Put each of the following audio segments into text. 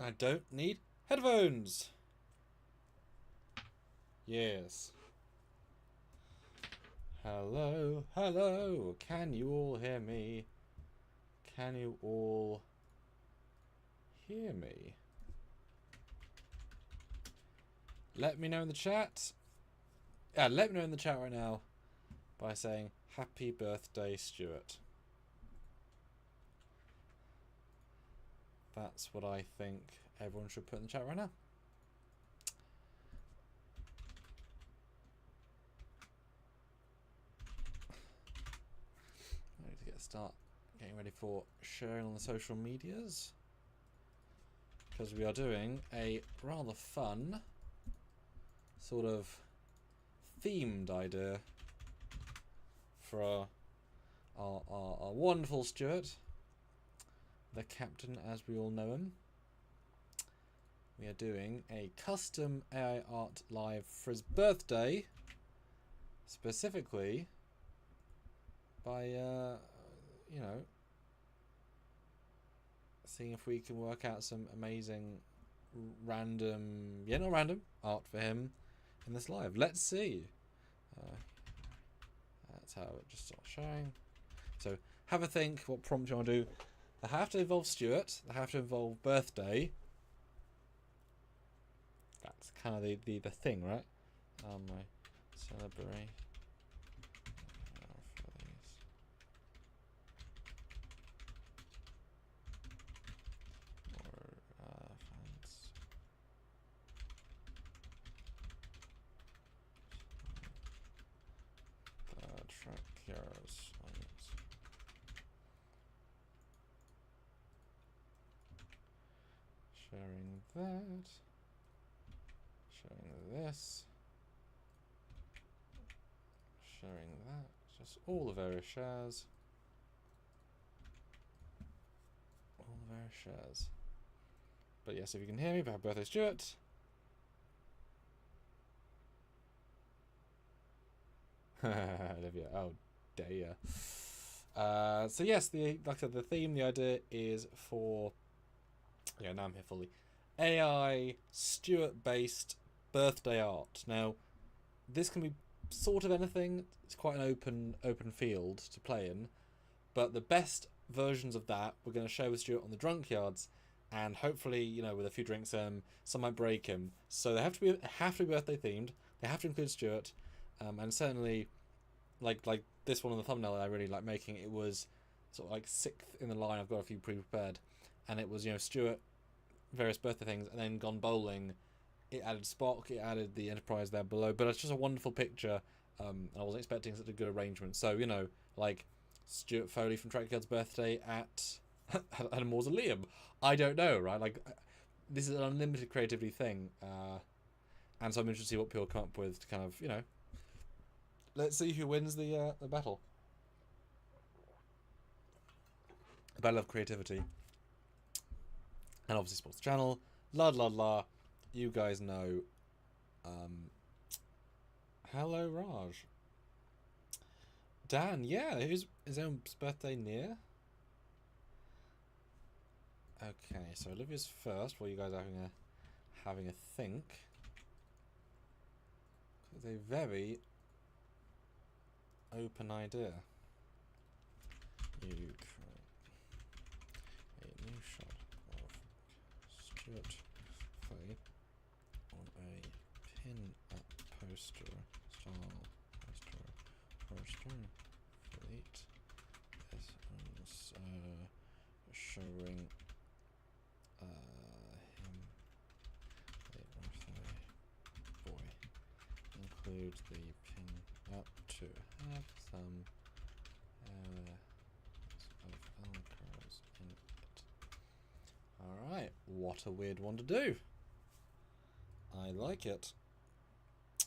I don't need headphones. Yes. Hello, hello. Can you all hear me? Can you all hear me? Let me know in the chat. Yeah, let me know in the chat right now by saying happy birthday, Stuart. That's what I think everyone should put in the chat right now. I need to getting ready for sharing on the social medias, because we are doing a rather fun sort of themed idea for our wonderful Stuart, the captain as we all know him. We are doing a custom AI art live for his birthday, specifically by you know, seeing if we can work out some amazing random, not random, art for him in this live. Let's see. That's how it just starts showing. So have a think what prompt you want to do. They have to involve Stuart. They have to involve birthday. That's kind of the thing, right? My celebrate. Fans. Trekyardians. Sharing that. Sharing this. Sharing that. Just all the various shares. All the various shares. But yes, if you can hear me, happy birthday, Stuart. Olivia, oh dear. So yes, like I said, the theme, the idea is for, yeah, now I'm here fully, AI Stuart-based birthday art. Now, this can be sort of anything. It's quite an open field to play in, but the best versions of that we're going to share with Stuart on the Drunk Yards, and hopefully, you know, with a few drinks, some might break him. So they have to be birthday themed. They have to include Stuart, and certainly, like this one on the thumbnail that I really like making. It was sort of like 6th in the line. I've got a few pre-prepared, and it was, you know, Stuart, various birthday things, and then gone bowling. It added Spock, it added the Enterprise there below, but it's just a wonderful picture. And I wasn't expecting such a good arrangement. So, you know, like Stuart Foley from Trekyards' birthday at a mausoleum. I don't know, right? Like, this is an unlimited creativity thing. And so I'm interested to see what people come up with to kind of, you know, let's see who wins the battle. The battle of creativity. And obviously supports the channel. La la la. You guys know. Hello, Raj. Dan, yeah, is his own birthday near? Okay, so Olivia's first. While you guys are having a think. It's a very open idea. You create a new shot of Stuart Foley on a pin-up poster style poster fleet is showing him a birthday boy. Include the pin up to have some of Alcars in it. Alright, what a weird one to do. I like it.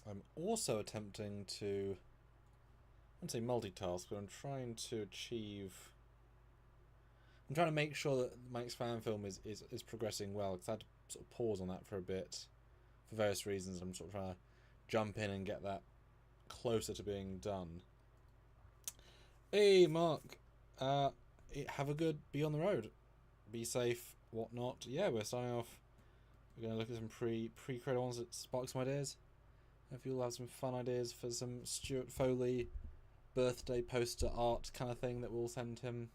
I'm also attempting to, I wouldn't say multitask, but I'm trying to achieve, I'm trying to make sure that my fan film is progressing well, because I had to sort of pause on that for a bit for various reasons. I'm sort of trying to jump in and get that closer to being done. Hey Mark, have a good, be on the road, be safe, whatnot. Yeah, we're starting off We're going to look at some pre-created ones that spark some ideas. If you'll have some fun ideas for some Stuart Foley birthday poster art kind of thing that we'll send him.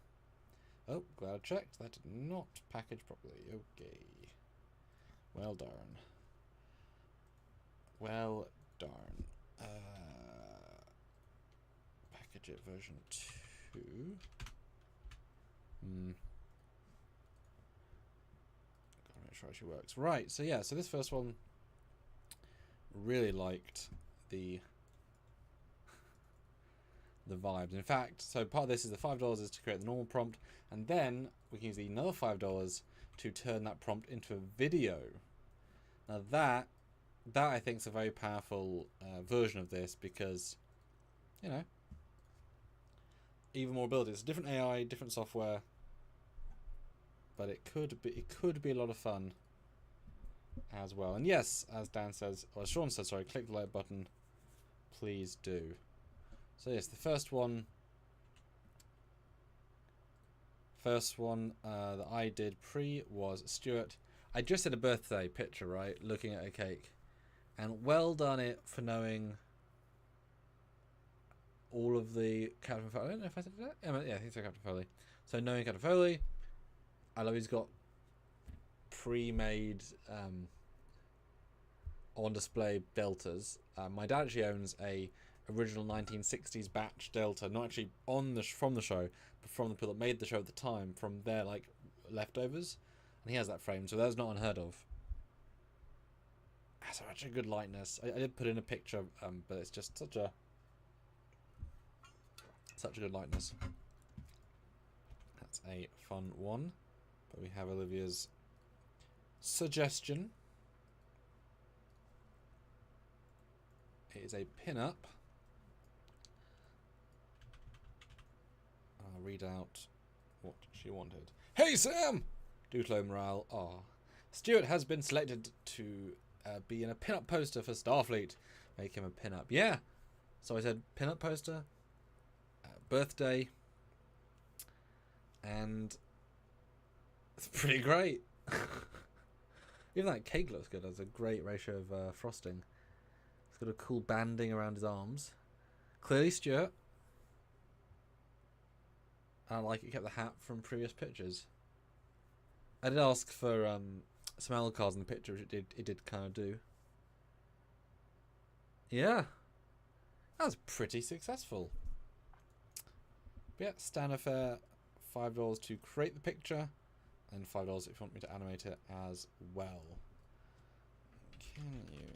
Oh, glad I checked. That did not package properly. Okay. Well darn. Well darn. Package it version 2. Gotta make sure it actually works. Right, so yeah, so this first one, really liked the vibes. In fact, so part of this is the $5 is to create the normal prompt, and then we can use the another $5 to turn that prompt into a video. Now that I think is a very powerful version of this, because, you know, even more abilities. Different AI, different software, but it could be a lot of fun as well. And yes, as Dan says, or as Sean says, sorry, click the like button, please do. So yes, the first one that I did was Stuart. I just did a birthday picture, right, looking at a cake, and well done it for knowing all of the Captain Foley. I don't know if I said that. Yeah, I think so, Captain Foley. So knowing Captain Foley, I love he's got pre-made on display deltas. My dad actually owns a original 1960s batch delta, not actually from the show, but from the people that made the show at the time, from their like leftovers, and he has that frame, so that's not unheard of. That's such a good lightness. I did put in a picture, but it's just such a good lightness. That's a fun one. But we have Olivia's suggestion. It is a pin-up. I'll read out what she wanted. Hey Sam! Doot low morale. Stuart has been selected to be in a pin-up poster for Starfleet. Make him a pin-up. Yeah. So I said pin-up poster, birthday, and it's pretty great. Even that cake looks good. There's a great ratio of frosting. It's got a cool banding around his arms. Clearly Stuart. I like it kept the hat from previous pictures. I did ask for some L cards in the picture, which it did kind of do. Yeah. That was pretty successful. But yeah, standard fare, $5 to create the picture, and $5 if you want me to animate it as well. Can you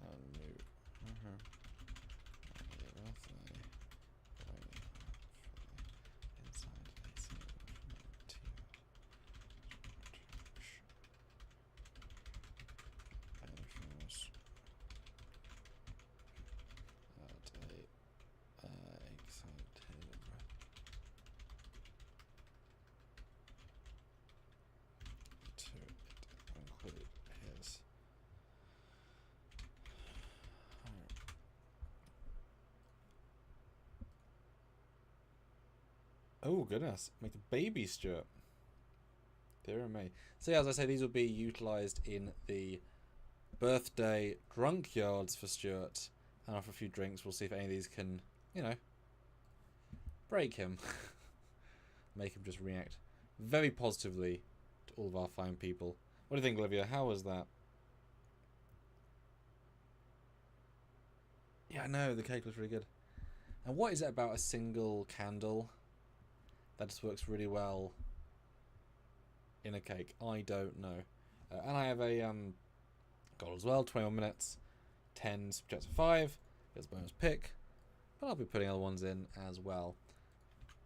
animate Oh goodness, make a baby Stuart. Dear me. So yeah, as I say, these will be utilised in the birthday drunk yards for Stuart. And after a few drinks, we'll see if any of these can, you know, break him. Make him just react very positively to all of our fine people. What do you think, Olivia? How was that? Yeah, I know, the cake was really good. And what is it about a single candle that just works really well in a cake? I don't know. And I have a goal as well, 21 minutes, 10 subjects for 5, gets bonus pick, but I'll be putting other ones in as well.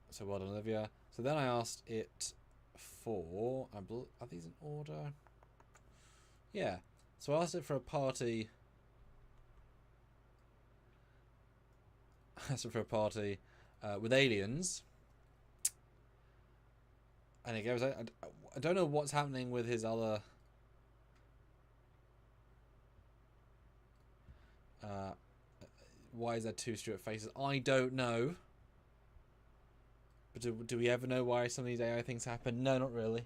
So well done, Olivia. So then I asked it for, are these in order? Yeah. So I asked it for a party. I asked it for a party with aliens. And it goes, I don't know what's happening with his other why is there two Stuart faces? I don't know. But do we ever know why some of these AI things happen? No, not really.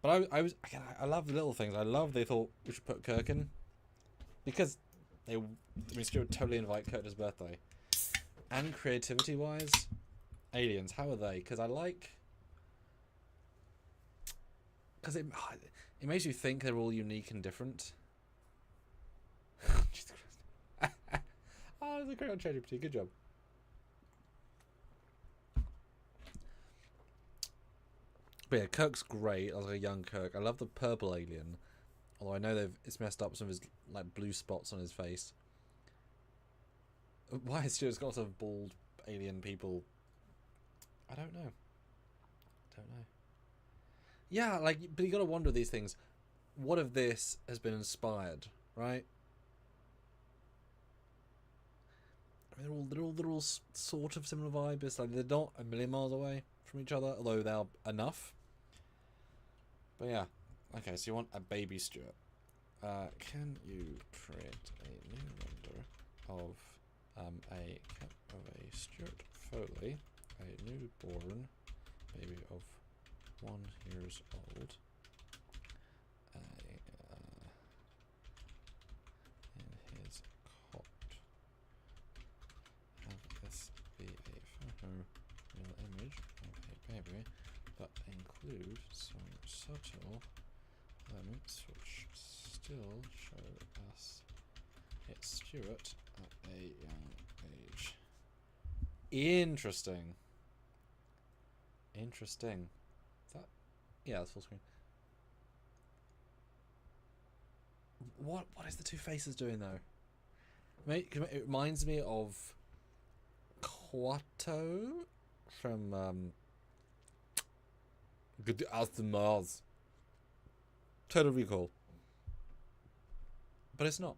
But I was again, I love the little things. I love they thought we should put Kirk in because I mean, Stuart totally invite Kirk to his birthday. And creativity wise, aliens, how are they? Because it makes you think they're all unique and different. Jesus Christ. Oh, that's a great on ChatGPT. Good job. But yeah, Kirk's great. I was like a young Kirk. I love the purple alien. Although I know it's messed up some of his like blue spots on his face. Why has Stuart's got lots of bald alien people? I don't know. Yeah, like, but you got to wonder these things. What if this has been inspired, right? I mean, they're all sort of similar vibe. It's like they're not a million miles away from each other, although they're enough. But yeah, okay. So you want a baby Stuart? Can you create a new render of a Stuart Foley, a newborn baby of 1 year old, in his cot. Have this be a photo image of a baby, but include some subtle elements which still show us it's Stuart at a young age. Interesting. Is that? Yeah, that's full screen. What is the two faces doing though? It reminds me of Quato from Good as the Mars. Total Recall. But it's not.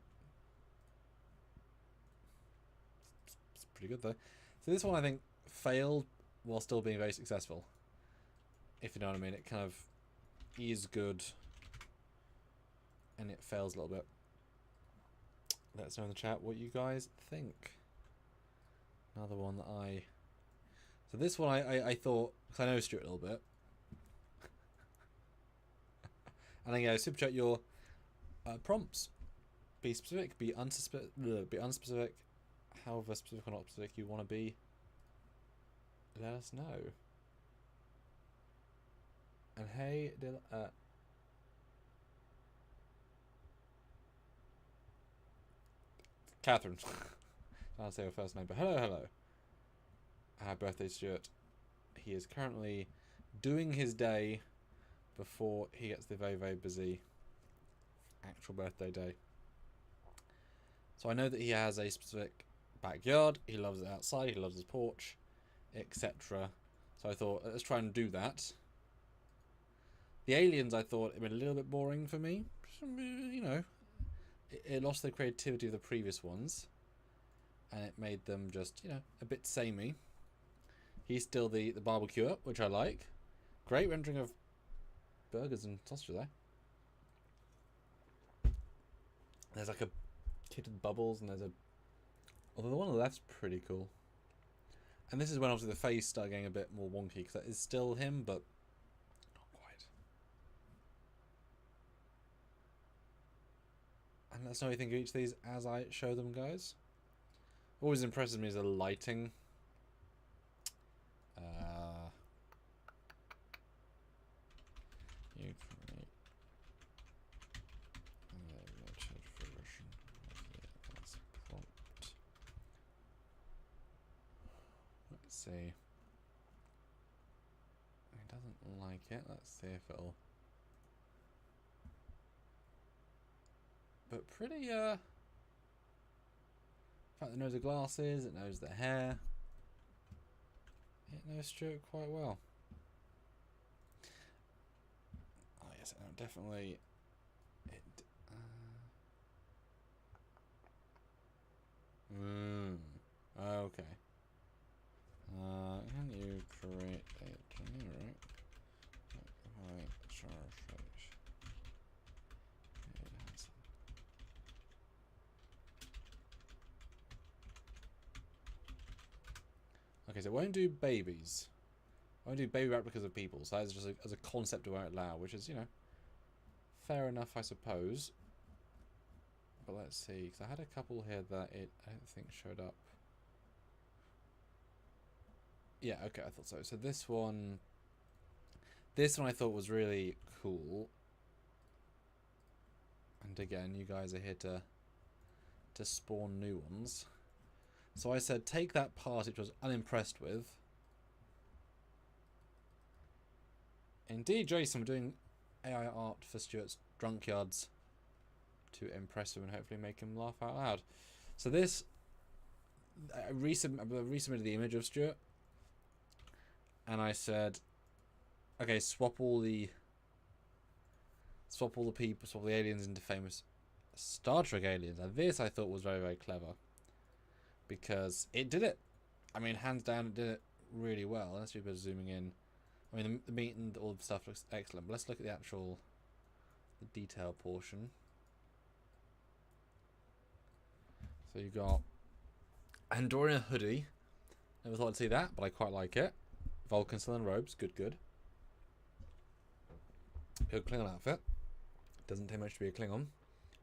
It's pretty good though. So this one I think failed while still being very successful. If you know what I mean. It kind of is good and it fails a little bit. Let us know in the chat what you guys think. Another one that so this one I thought, because I know Stuart a little bit. And then yeah, super chat your prompts. Be specific, be unspecific, however specific or not specific you want to be. Let us know. And hey, Catherine. I'll say her first name, but hello. Happy birthday, Stuart. He is currently doing his day before he gets the very, very busy actual birthday day. So I know that he has a specific backyard. He loves it outside. He loves his porch, etc. So I thought, let's try and do that. The aliens, I thought, had been a little bit boring for me. You know, it lost the creativity of the previous ones. And it made them just, you know, a bit samey. He's still the barbecuer, which I like. Great rendering of burgers and sausages there. There's like a kit of bubbles and there's a... Although the one on the left's pretty cool. And this is when obviously the face started getting a bit more wonky, because that is still him, but not quite. And let us know what you think of each of these as I show them, guys. Always impresses me is the lighting. You create a limited version of it as a prompt. Let's see. It doesn't like it. Let's see if it'll. But pretty, in fact, it knows the glasses, it knows the hair. It knows Stuart quite well. Oh yes, definitely. Okay. Can you create a generic charge? Okay, so it won't do babies. I want to do baby replicas of people, so that's just as a concept to wear it loud, which is, you know, fair enough, I suppose. But let's see, because I had a couple here that I don't think showed up. Yeah, okay, I thought so. So this one I thought was really cool. And again, you guys are here to spawn new ones. So I said, take that part which I was unimpressed with. Indeed, Jason, we're doing AI art for Stuart's Trekyards to impress him and hopefully make him laugh out loud. So this, I resubmitted the image of Stuart, and I said, okay, swap all the people, swap the aliens into famous Star Trek aliens. And this I thought was very, very clever, because it did it. I mean, hands down, it did it really well. Let's do a bit of zooming in. I mean, the meat and all the stuff looks excellent, but let's look at the detail portion. So you got a Andorian hoodie. Never thought I'd see that, but I quite like it. Vulcan still in robes, good. Good Klingon outfit. Doesn't take much to be a Klingon.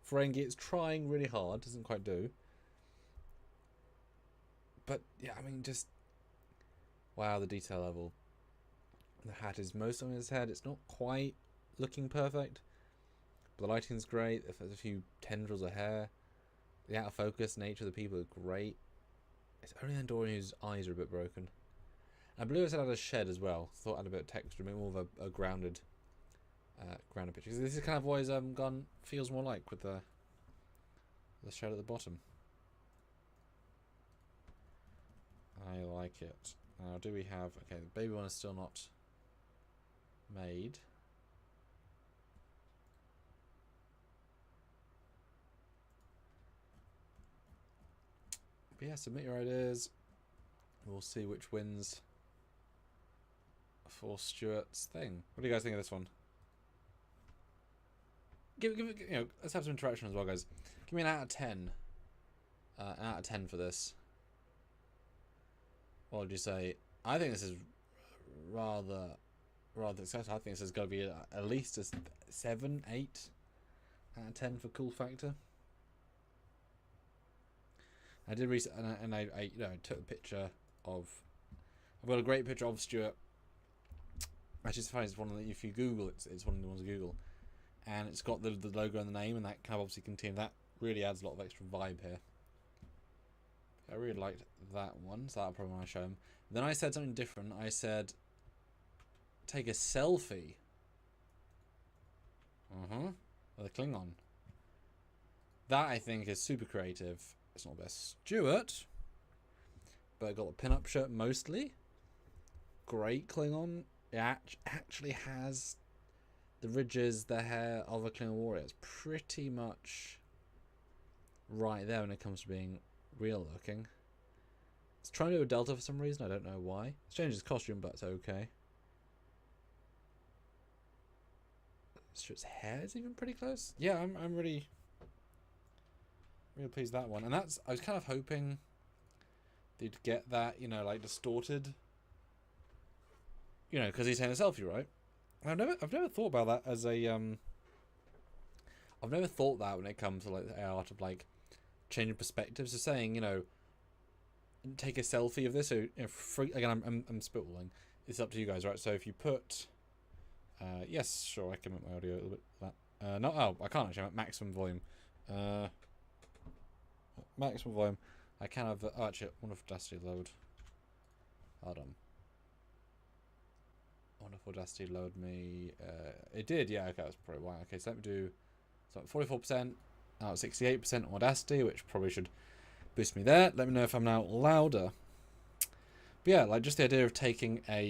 Ferengi is trying really hard, doesn't quite do. But yeah, I mean, just wow, the detail level. The hat is most on his head. It's not quite looking perfect, but the lighting's great. If there's a few tendrils of hair, the out of focus nature of the people are great. It's only Andorian whose eyes are a bit broken. I believe I said I had a shed as well. Thought I had a bit of texture, a bit more of a grounded picture. Because this is kind of what gone feels more like with the shed at the bottom. I like it. Now, do we have... Okay, the baby one is still not made. But yeah, submit your ideas. We'll see which wins for Stuart's thing. What do you guys think of this one? Give it, you know, let's have some interaction as well, guys. Give me an out of 10. An out of 10 for this. What would you say? I think this is rather successful. I think this has got to be at least a 7, 8 out of 10 for cool factor. I did research, and I you know, took a picture of. I've got a great picture of Stuart. Actually, it's funny. It's one of the, if you Google, it's one of the ones to Google, and it's got the logo and the name, and that kind of obviously continue. That really adds a lot of extra vibe here. I really liked that one, so that'll probably want to show him. Then I said something different. I said, take a selfie. With a Klingon. That I think is super creative. It's not best Stuart, but I got a pin-up shirt mostly. Great Klingon. It actually has the ridges, the hair of a Klingon warrior. It's pretty much right there when it comes to being real looking. It's trying to do a delta for some reason. I don't know why. It's changed his costume, but it's okay. Stuart's hair is even pretty close. Yeah, I'm really pleased with that one. And that's, I was kind of hoping they'd get that, you know, like distorted, you know, because he's saying a selfie, right? I've never thought about that as a I've never thought that when it comes to like the art of like changing perspectives. So saying, you know, take a selfie of this. So, you know, again, I'm spitballing. It's up to you guys, right? So if you put, yes, sure, I can make my audio a little bit that. No, oh, I can't actually. I'm at maximum volume. Maximum volume. I can have. Oh, actually, wonderful Audacity load. Hold on. Wonderful Audacity load me. It did, yeah. Okay, that's probably why. Okay, so let me do. So 44%. Now 68% on Audacity, which probably should boost me there. Let me know if I'm now louder. But yeah, like just the idea of taking a,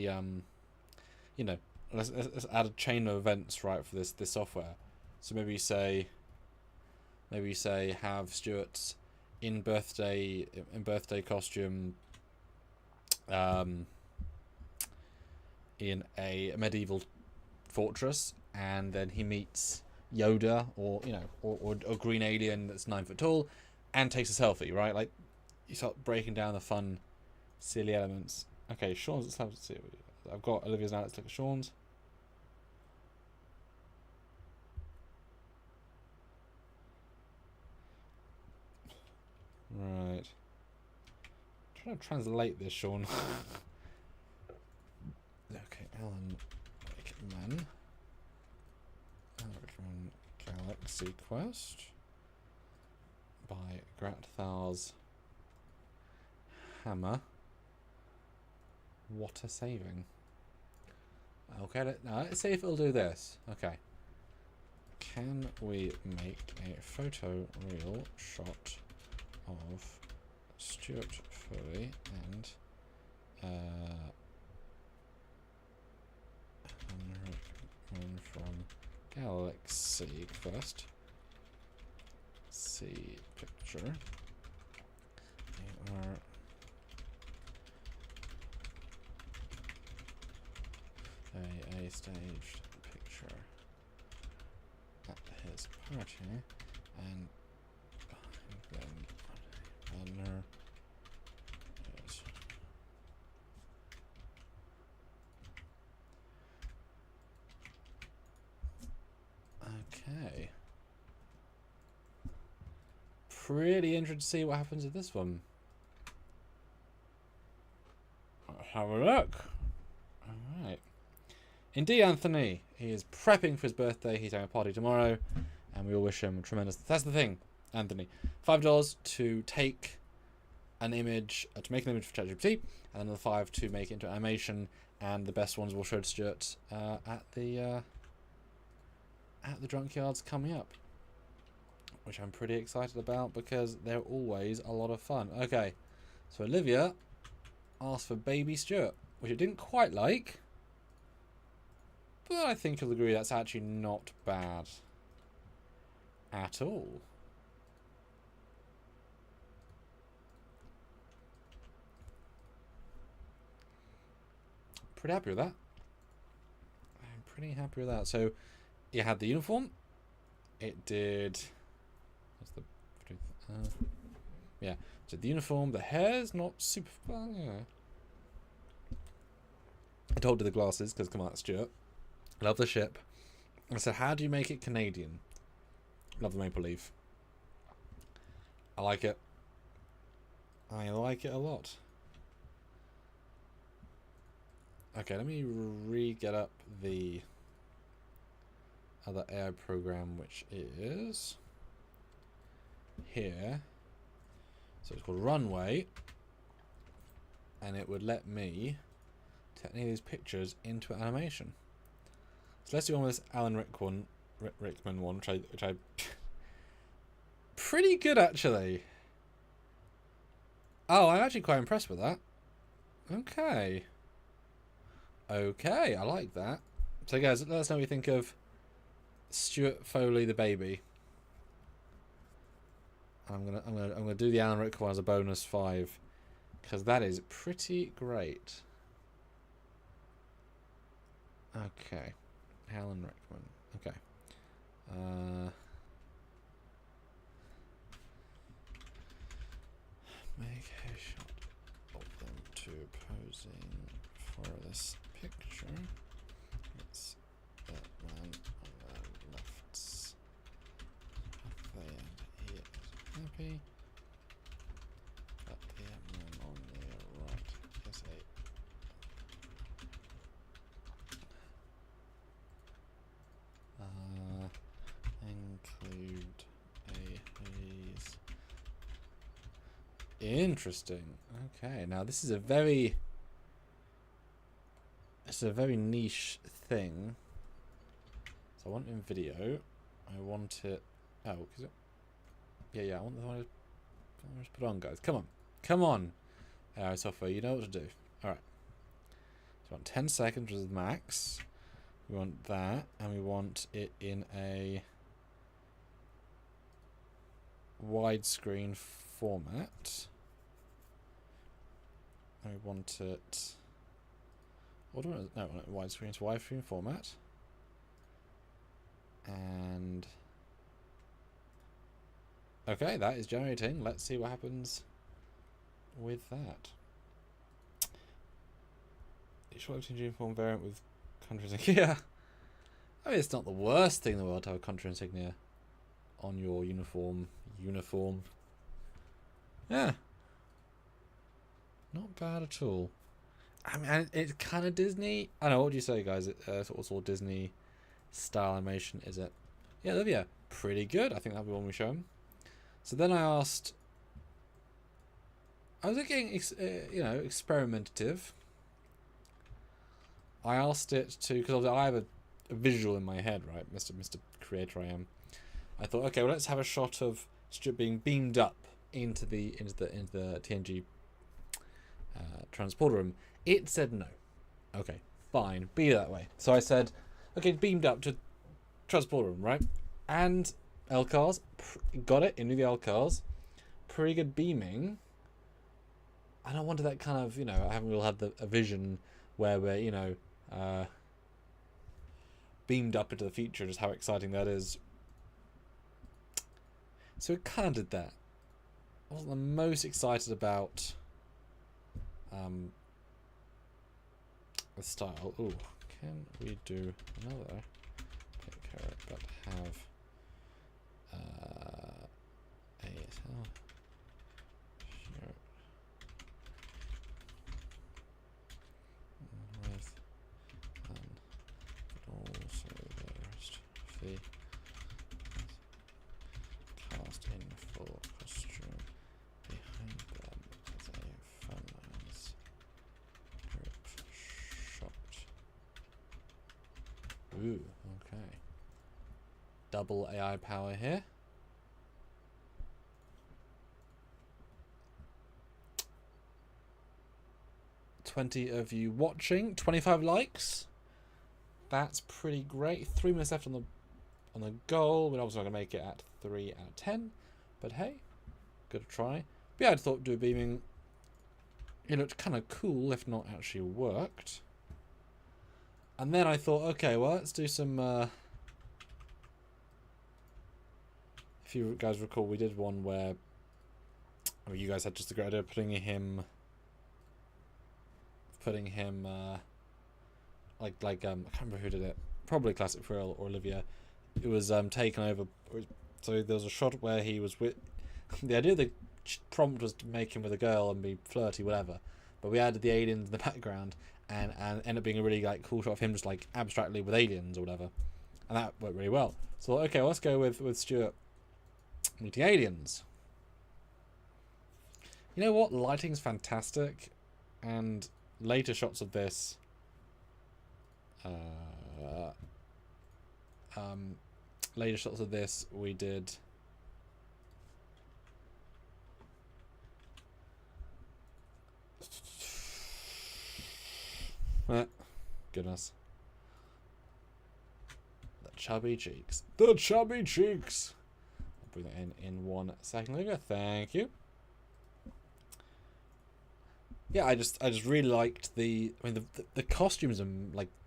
you know, let's add a chain of events, right, for this software. So maybe say have Stuart's in birthday costume, in a medieval fortress, and then he meets Yoda, or you know, or green alien that's 9 foot tall, and takes a selfie, right? Like you start breaking down the fun, silly elements. Okay, Sean, let's have to see. I've got Olivia's now. Let's look at Sean's. Right. I'm trying to translate this, Sean. Okay, Alan Rickman. Alan Rickman Galaxy Quest by Grathar's Hammer. Water saving. Okay, now let's see if it'll do this. Okay. Can we make a photo real shot of Stuart Foley and Rickman from Galaxy Quest? See picture. Or a staged picture at his party, and then banner is okay. Pretty interested to see what happens with this one. Let's have a look. Alright. Indeed, Anthony. He is prepping for his birthday. He's having a party tomorrow. And we all wish him tremendous... That's the thing, Anthony. $5 to take an image... to make an image for ChatGPT. And another $5 to make it into animation. And the best ones will show to Stuart at the Trekyards coming up. Which I'm pretty excited about because they're always a lot of fun. Okay. So Olivia asked for baby Stuart. Which it didn't quite like. But I think you'll agree that's actually not bad at all. Pretty happy with that. I'm pretty happy with that. So, you had the uniform. It did... What's the... yeah. So the uniform, the hair's not super fun, yeah. I told her the glasses, because come on, Stuart. Love the ship. I said, how do you make it Canadian? Love the maple leaf. I like it. I like it a lot. Okay, let me re-get up the other AI program, which is here. So it's called Runway. And it would let me turn any of these pictures into animation. So let's do one with this Alan Rickman one, which I pretty good actually. Oh, I'm actually quite impressed with that. Okay. Okay, I like that. So guys, let us know what you think of Stuart Foley the baby. I'm gonna do the Alan Rickman one as a bonus 5 because that is pretty great. Okay. Alan Rickman. Okay. Make a shot of them two posing for this picture. It's that man on the left. He is happy. But the man on the right is a include a haze. Interesting. Okay, now this is a very niche thing. So I want it in video. I want it. Oh, cause yeah. I want the one to just put on, guys. Come on. Software, you know what to do. All right. So I want 10 seconds, which is max. We want that, and we want it in a widescreen format. And we want it... What do we want? No, widescreen. It's widescreen format. And... Okay, that is generating. Let's see what happens with that. short uniform variant with country insignia. I mean, it's not the worst thing in the world to have a country insignia on your uniform. Yeah. Not bad at all. I mean, it's kind of Disney. I don't know, what do you say, guys? It's all Disney style animation, is it? Yeah, Olivia, pretty good. I think that'll be one we show him. So then I asked... I was getting, experimentative. I asked it to... Because I have a visual in my head, right? Mr. Creator I am. I thought, okay, well, let's have a shot of Stuart being beamed up into the TNG transporter room. It said no. Okay, fine, be that way. So I said, okay, beamed up to transporter room, right? And LCARs, got it into the LCARs. Pretty good beaming. And I wanted that kind of, I haven't really had a vision where we're, beamed up into the future, just how exciting that is. So it kind of did that. I wasn't the most excited about the style. Ooh, can we do another carrot but have a shirt with but also the rest of the cast in full costume behind them as a fun group shot. Ooh, okay. Double AI power here. $20 of you watching, 25 likes. That's pretty great. 3 minutes left on the goal. We're obviously not gonna make it at 3 out of 10, but hey, good try. But yeah, I thought do beaming. It looked kind of cool, if not actually worked. And then I thought, okay, well, let's do some. If you guys recall, we did one where you guys had just the great idea of putting him I can't remember who did it. Probably Classic Frill or Olivia. It was taken over. So there was a shot where he was with. The idea of the prompt was to make him with a girl and be flirty, whatever. But we added the aliens in the background and ended up being a really cool shot of him just abstractly with aliens or whatever, and that worked really well. So okay, well, let's go with Stuart meeting aliens. You know what? Lighting's fantastic, and later shots of this. Later shots of this we did. Goodness. The chubby cheeks. The chubby cheeks. I'll bring that in 1 second. Olivia, thank you. Yeah, I just really liked the costumes are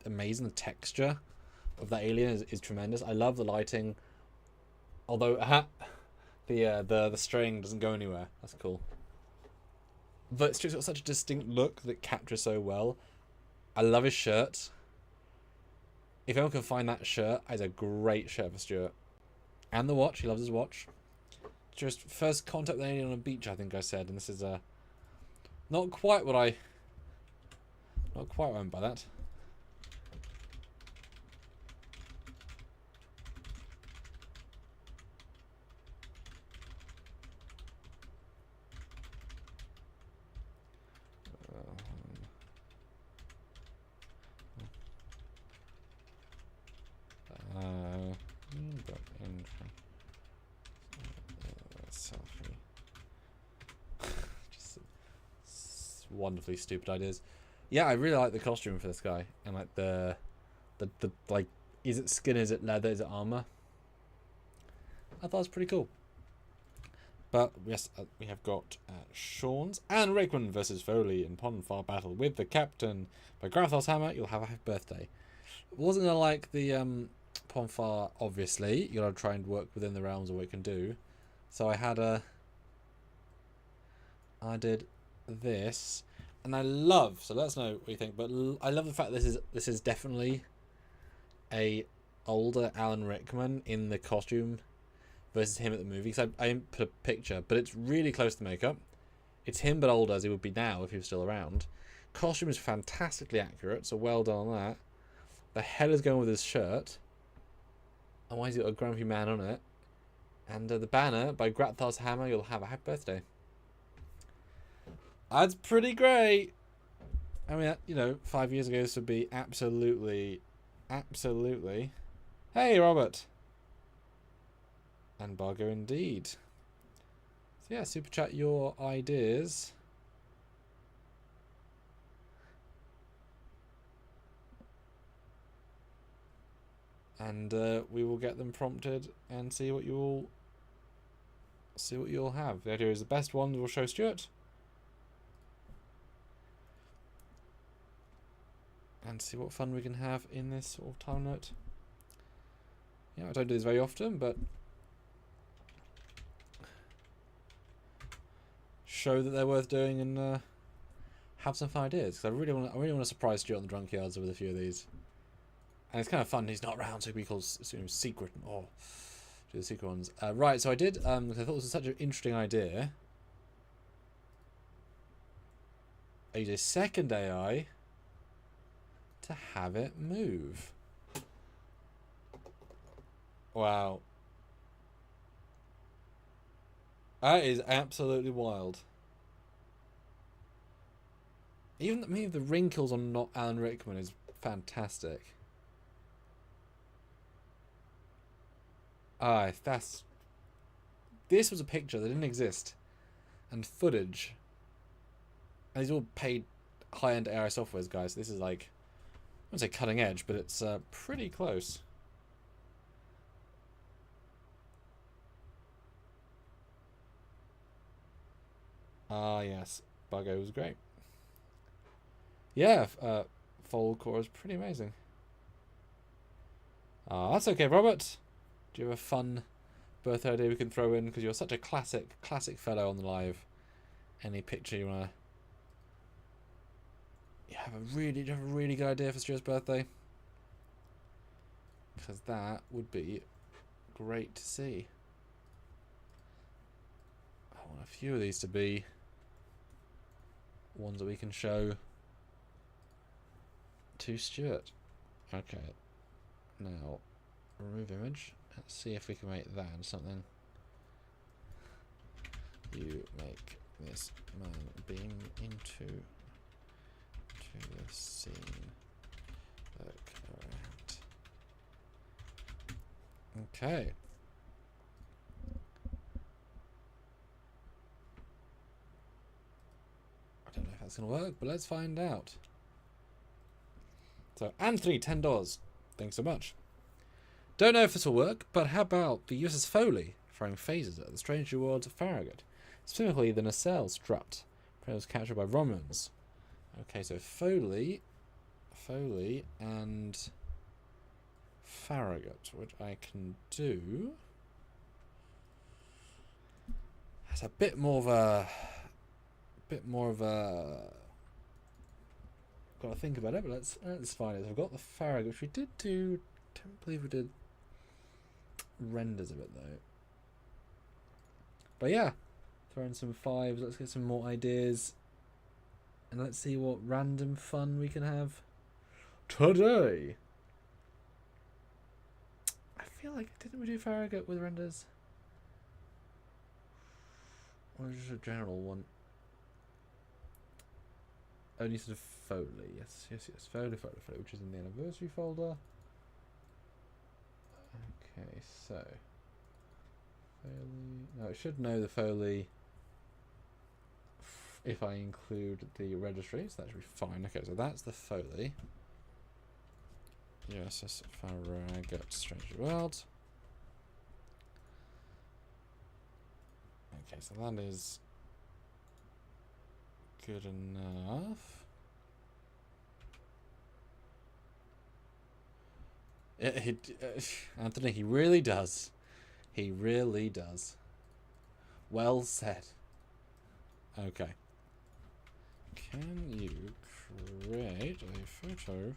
amazing. The texture of that alien is tremendous. I love the lighting. Although the string doesn't go anywhere. That's cool. But Stuart's got such a distinct look that captures so well. I love his shirt. If anyone can find that shirt, it's a great shirt for Stuart. And the watch, he loves his watch. Just first contact with an alien on a beach, I think I said, and this is not quite what I meant by that. Selfie. Just wonderfully stupid ideas. Yeah, I really like the costume for this guy, and the is it skin, is it leather, is it armor? I thought it was pretty cool. But yes, we have got Sean's and Rickman versus Foley in Ponfar battle with the captain. By Grathal's hammer, you'll have a happy birthday. Wasn't gonna like the Ponfar, obviously. You gotta try and work within the realms of what it can do. So I did this, And I love, so let us know what you think, but I love the fact that this is definitely a older Alan Rickman in the costume versus him at the movie. Because I didn't put a picture, but it's really close to makeup. It's him but older as he would be now if he was still around. Costume is fantastically accurate, so well done on that. The head is going with his shirt. And why has he got a grumpy man on it? And the banner, by Grathar's Hammer, you'll have a happy birthday. That's pretty great. I mean, you know, 5 years ago this would be absolutely... Hey, Robert. And Bargo indeed. So yeah, super chat your ideas. And we will get them prompted and see what you all have. The idea is the best ones will show Stuart. And see what fun we can have in this sort of time note. Yeah, I don't do this very often, but show that they're worth doing and have some fun ideas. Because I really want to surprise Stuart on the Trekyards with a few of these. And it's kind of fun. He's not around, so we call secret or do the secret ones. Right, so I did. I thought this was such an interesting idea. I used a second AI to have it move. Wow. That is absolutely wild. Even the wrinkles on not Alan Rickman is fantastic. This was a picture that didn't exist, and footage. And these are all paid high-end AI softwares, guys. This is like, I wouldn't say cutting edge, but it's pretty close. Yes, Buggo was great. Yeah, Fold Core is pretty amazing. That's okay, Robert. Do you have a fun birthday idea we can throw in? Because you're such a classic fellow on the live. Any picture you wanna? Do you have a really good idea for Stuart's birthday? Because that would be great to see. I want a few of these to be ones that we can show to Stuart. Okay. Now, remove image. Let's see if we can make that into something. You make this man beam into the scene. Look around. Okay. I don't know if that's going to work, but let's find out. So, Anthony, $10. Thanks so much. Don't know if this will work, but how about the USS Foley throwing phasers at the strange rewards of Farragut, specifically the nacelle strut, when it was captured by Romulans. Okay, so Foley and Farragut, which I can do. That's a bit more of a got to think about it, but let's find it. So I've got the Farragut, which we did do. Don't believe we did renders of it though. But yeah, throw in some fives. Let's get some more ideas, and let's see what random fun we can have today. I feel like, didn't we do Farragut with renders? Or just a general one? Only sort of Foley, yes, Foley, which is in the anniversary folder. Okay, so Foley. No, it should know the Foley if I include the registry, so that should be fine. Okay, so that's the Foley. USS Farragut, Strange World. Okay, so that is good enough. Anthony, he really does. He really does. Well said. Okay. can you create a photo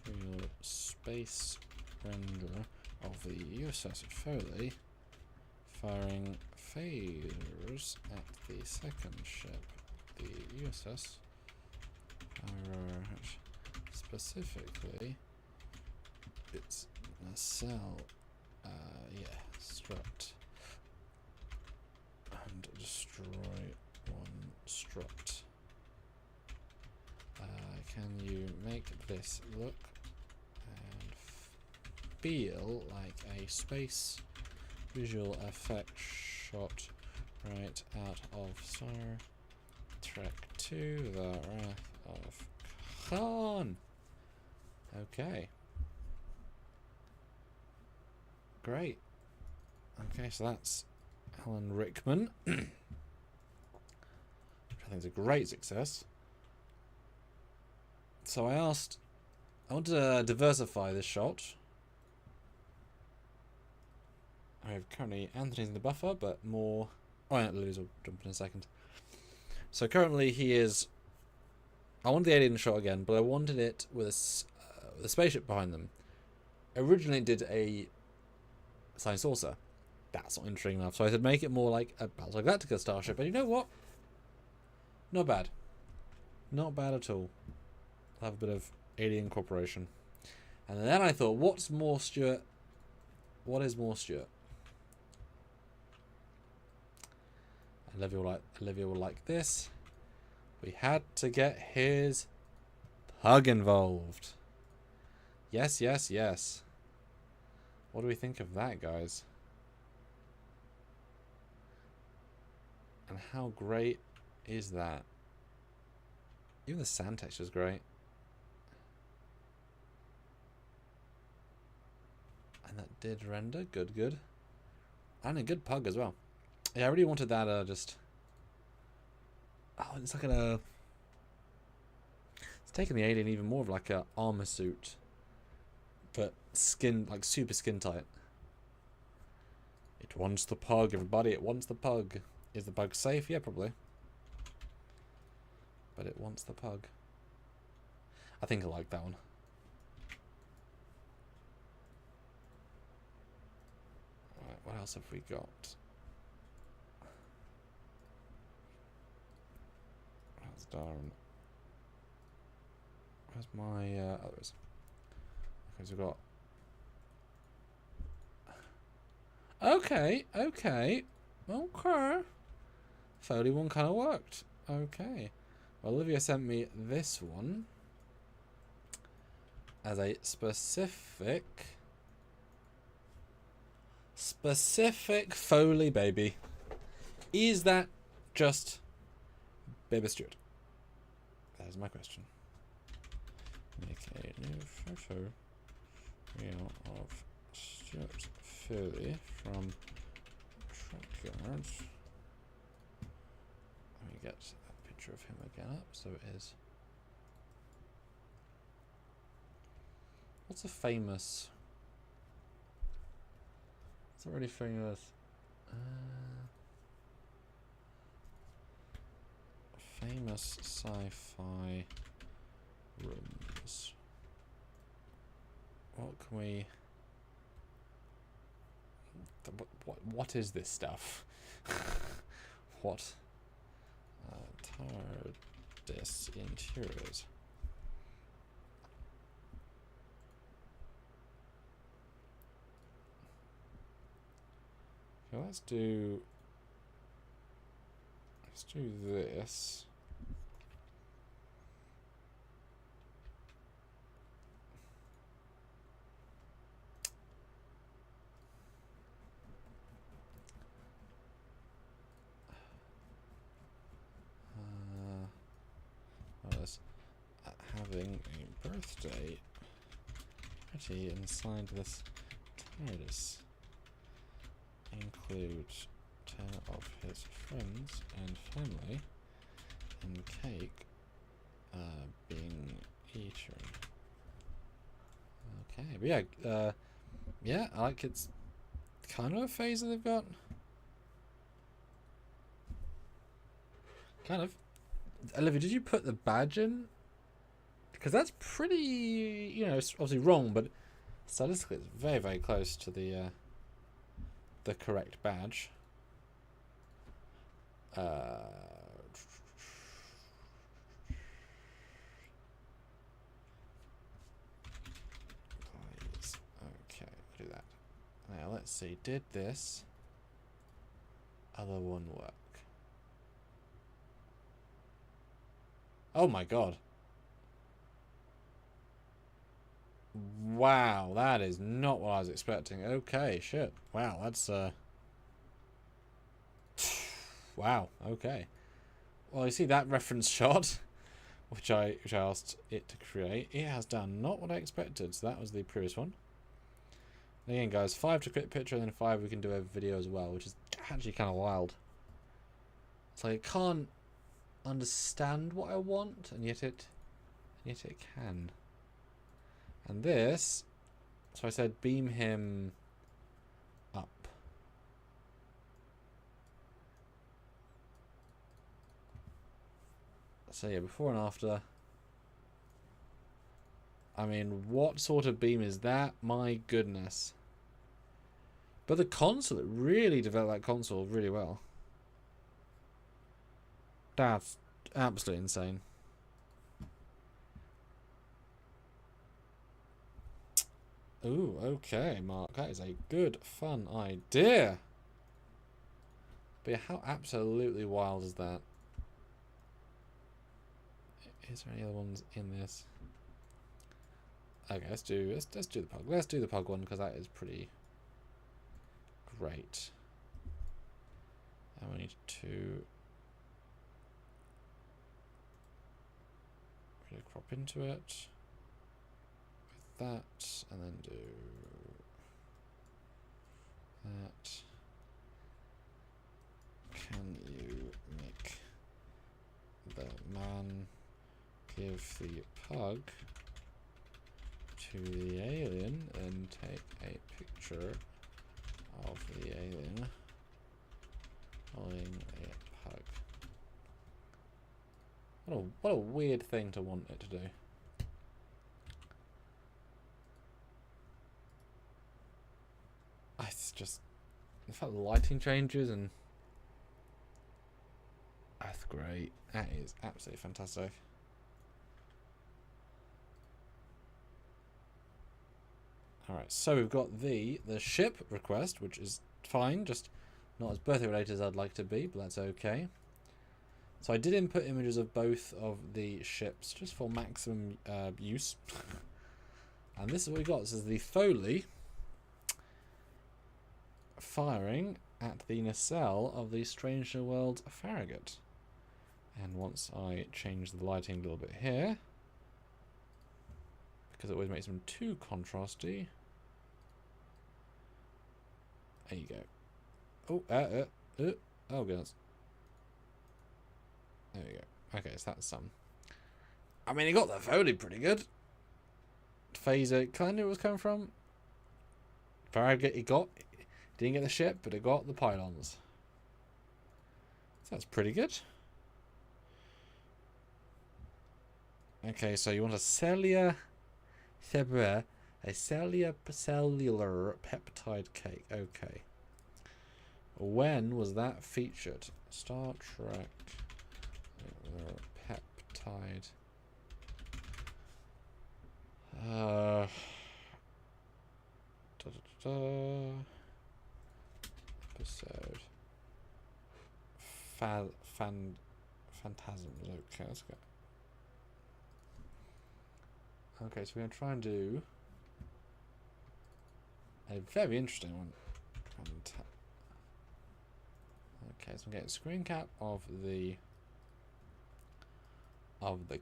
real space render of the USS Foley firing phasers at the second ship, the USS specifically its nacelle, strut, and destroy one strut. Can you make this look and feel like a space visual effect shot right out of Star Trek 2, The Wrath of Khan? Okay. Great. Okay, so that's Alan Rickman, which I think is a great success. So I wanted to diversify this shot. I have currently Anthony's in the buffer, but more... Oh, yeah, Lily's will jump in a second. So currently he is... I wanted the alien shot again, but I wanted it with a spaceship behind them. Originally it did a science saucer. That's not interesting enough, so I said make it more like a Battlestar Galactica starship, and you know what? Not bad. Not bad at all. I'll have a bit of alien cooperation. And then I thought, what's more Stuart? What is more Stuart? Olivia will like this. We had to get his pug involved. Yes, yes, yes. What do we think of that, guys? And how great is that? Even the sand texture is great. And that did render. Good, good. And a good pug as well. Yeah, I really wanted that just... Oh, it's like it's taking the alien even more of like a armor suit. But skin, like super skin tight. It wants the pug, everybody. It wants the pug. Is the pug safe? Yeah, probably. But it wants the pug. I think I like that one. Alright, what else have we got? That's Darren. Where's my others? Okay, so we've got... Okay. Foley one kind of worked. Okay. Well, Olivia sent me this one as a specific Foley baby. Is that just Baby Stuart? That is my question. Make a new photo reel of Stuart Foley from Trekyards. Let me get a picture of him again up. So it is. What's a famous? It's not really famous. Famous sci-fi rooms. What can we? What is this stuff? What? TARDIS interiors. Okay, let's do this. Having a birthday party inside this TARDIS includes 10 of his friends and family, and cake being eaten. Okay, but yeah, I like it's kind of a phaser they've got. Kind of. Olivia, did you put the badge in? Because that's pretty, you know, it's obviously wrong, but statistically it's very, very close to the correct badge. Please. Okay, do that. Now let's see, did this other one work? Oh my god. Wow, that is not what I was expecting. Okay, shit. Wow, that's wow, okay. Well, you see that reference shot, which I asked it to create. It has done not what I expected, so that was the previous one. And again, guys, 5 to create a picture, and then 5 we can do a video as well, which is actually kind of wild. It's like it can't understand what I want, and yet it can. And this, so I said beam him up. So yeah, before and after. I mean, what sort of beam is that? My goodness. But the console, it really developed that console really well. That's absolutely insane. Ooh, okay, Mark. That is a good, fun idea. But yeah, how absolutely wild is that? Is there any other ones in this? Okay, let's do the pug. Let's do the pug one because that is pretty great. And we need to really crop into it with that, and then do that. Can you make the man give the pug to the alien and take a picture of the alien holding a pug? What a weird thing to want it to do. It's just the fact the lighting changes, and that's great. That is absolutely fantastic. Alright, so we've got the ship request, which is fine, just not as birthday related as I'd like to be, but that's okay. So I did input images of both of the ships, just for maximum use. And this is what we got. This is the Foley firing at the nacelle of the Strange New World Farragut. And once I change the lighting a little bit here, because it always makes them too contrasty. There you go. Oh goodness. There we go. Okay, so that's some. I mean, he got the Foley pretty good. Phaser kind of knew where it was coming from. Farragut, he didn't get the ship, but it got the pylons. So that's pretty good. Okay, so you want a cellular peptide cake. Okay. When was that featured? Star Trek Peptide. Episode. Phantasms. Okay, let's go. Okay, so we're going to try and do a very interesting one. Okay, so I'm getting a screen cap of the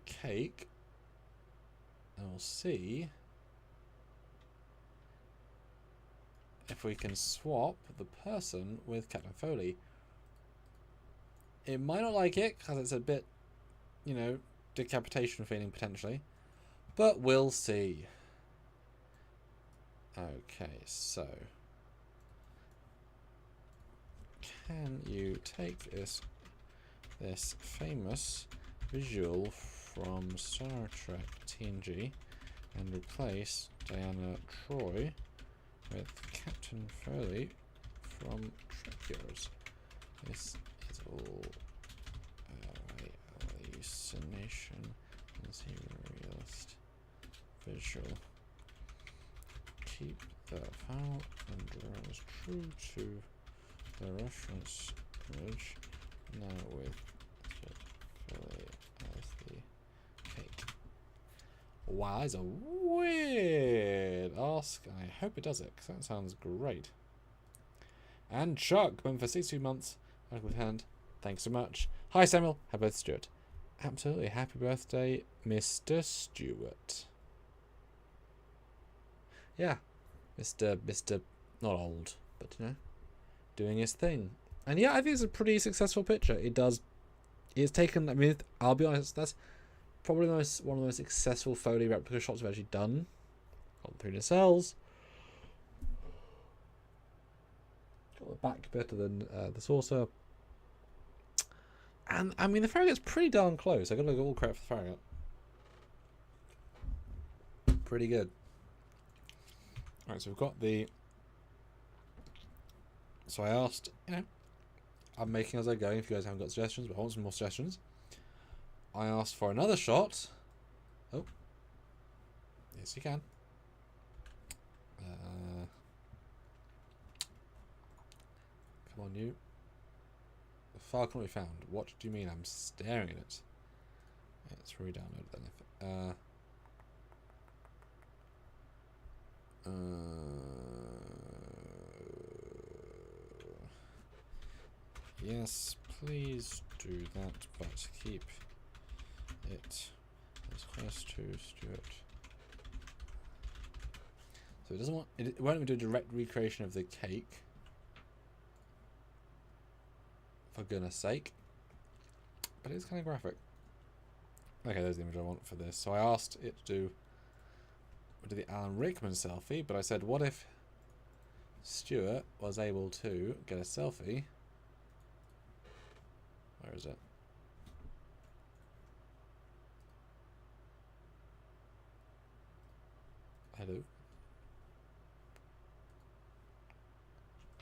cake, and we'll see if we can swap the person with Captain Foley. It might not like it because it's a bit, you know, decapitation feeling potentially, but we'll see. Okay, so can you take this famous visual from Star Trek TNG and replace Diana Troy with Captain Foley from Trekyards. This is all hallucination as he realist visual. Keep the file and draws true to the reference image, now with Foley as the cake. Wow, that's a weird ask. I hope it does it, because that sounds great. And Chuck, been for 62 months, with hand. Thanks so much. Hi Samuel, happy birthday Stuart. Absolutely, happy birthday, Mr. Stuart. Yeah, Mr. not old, but you know, doing his thing. And yeah, I think it's a pretty successful picture. It's taken, I mean, I'll be honest, that's probably one of the most successful Foley replica shots I've actually done. Got 3 nacelles. Got the back better than the saucer. And I mean, the Farragut's pretty darn close. I gotta give all credit for the Farragut. Pretty good. Alright, so we've got the. So I asked, you know, I'm making as I go. If you guys haven't got suggestions, but I want some more suggestions. I asked for another shot. Oh, yes, you can. Come on, you. The file can't be found. What do you mean? I'm staring at it. Yeah, let's re-download then. Yes, please do that, but keep it as close to Stuart. So it doesn't want it won't let me do a direct recreation of the cake. For goodness sake. But it's kind of graphic. Okay, there's the image I want for this. So I asked it to do the Alan Rickman selfie, but I said, what if Stuart was able to get a selfie? Where is it? Hello?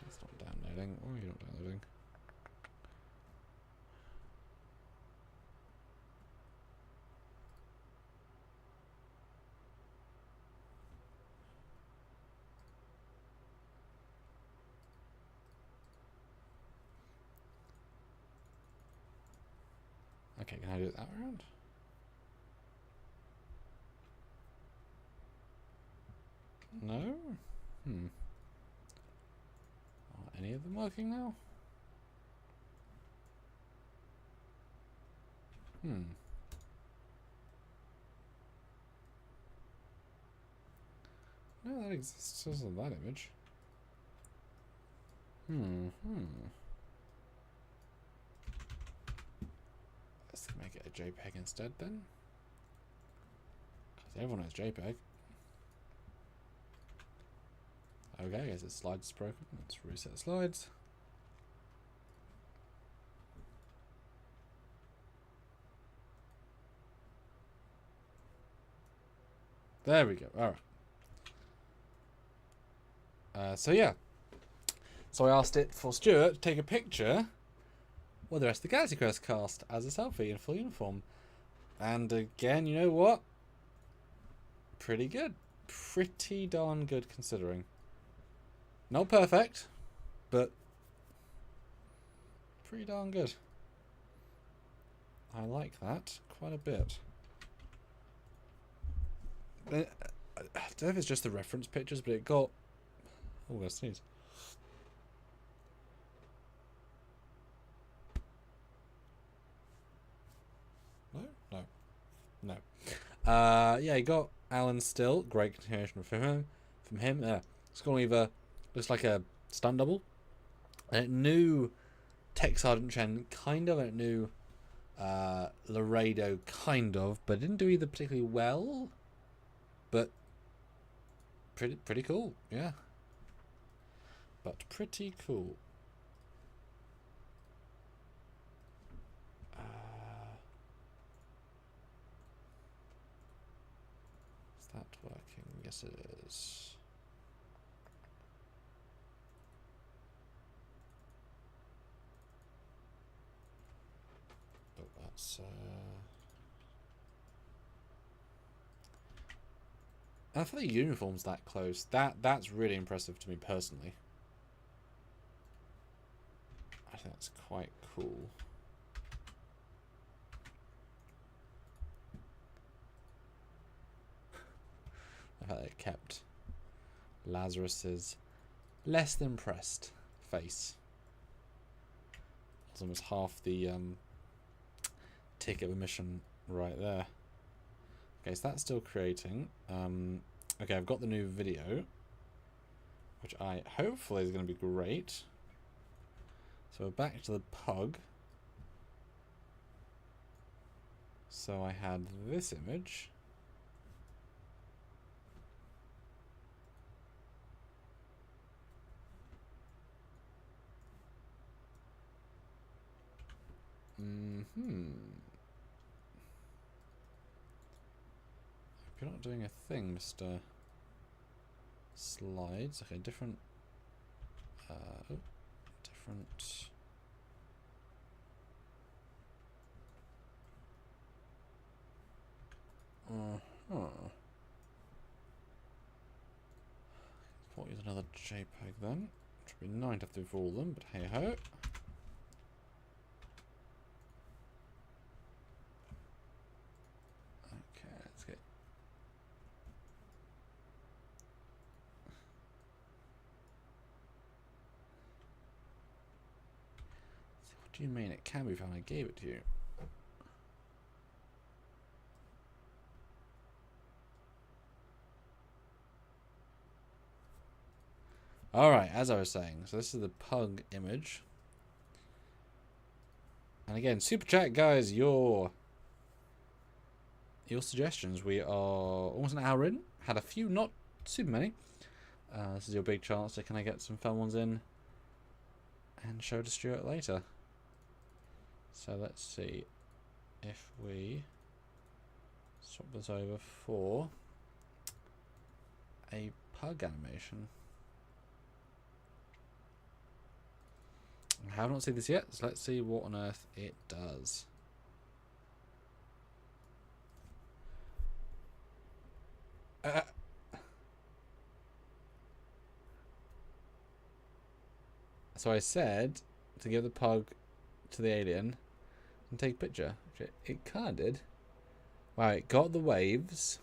It's not downloading. Oh, you're not downloading. Okay, can I do it that round? No? Are any of them working now? No, that exists as that image. Let's make it a JPEG instead then. Because everyone has JPEG. Okay, I guess the slide's broken. Let's reset the slides. There we go. Alright. So yeah. So I asked it for Stuart to take a picture with the rest of the Galaxy Quest cast as a selfie in full uniform. And again, you know what? Pretty good. Pretty darn good considering. Not perfect, but pretty darn good. I like that quite a bit. I don't know if it's just the reference pictures, but it got... Oh, I'm going to sneeze. No. Yeah, he got Alan Still. Great continuation from him. Skull Weaver looks like a stunt double. And it knew Tech Sergeant Chen kind of, and it knew Laredo kind of, but it didn't do either particularly well. But pretty cool, yeah. But pretty cool. Yes, it is. But that's and for the uniforms that close, that's really impressive to me personally. I think that's quite cool. The fact that it kept Lazarus's less than impressed face. It's almost half the ticket of admission right there. Okay, so that's still creating. Okay, I've got the new video, which I hopefully is going to be great. So we're back to the pug. So I had this image. Hope you're not doing a thing, Mr. Slides. Okay, different. Different. What is another JPEG then? Which would be 9 to have to do for all of them, but hey ho. Okay, let's get. What do you mean it can be found? I gave it to you. Alright, as I was saying, so this is the pug image. And again, super chat guys, your suggestions. We are almost an hour in. Had a few, not super many. This is your big chance to kind of get some fun ones in and show to Stuart later. So let's see if we swap this over for a pug animation. I have not seen this yet, so let's see what on earth it does. So I said to give the pug to the alien and take a picture. It kind of did. Wow, it got the waves.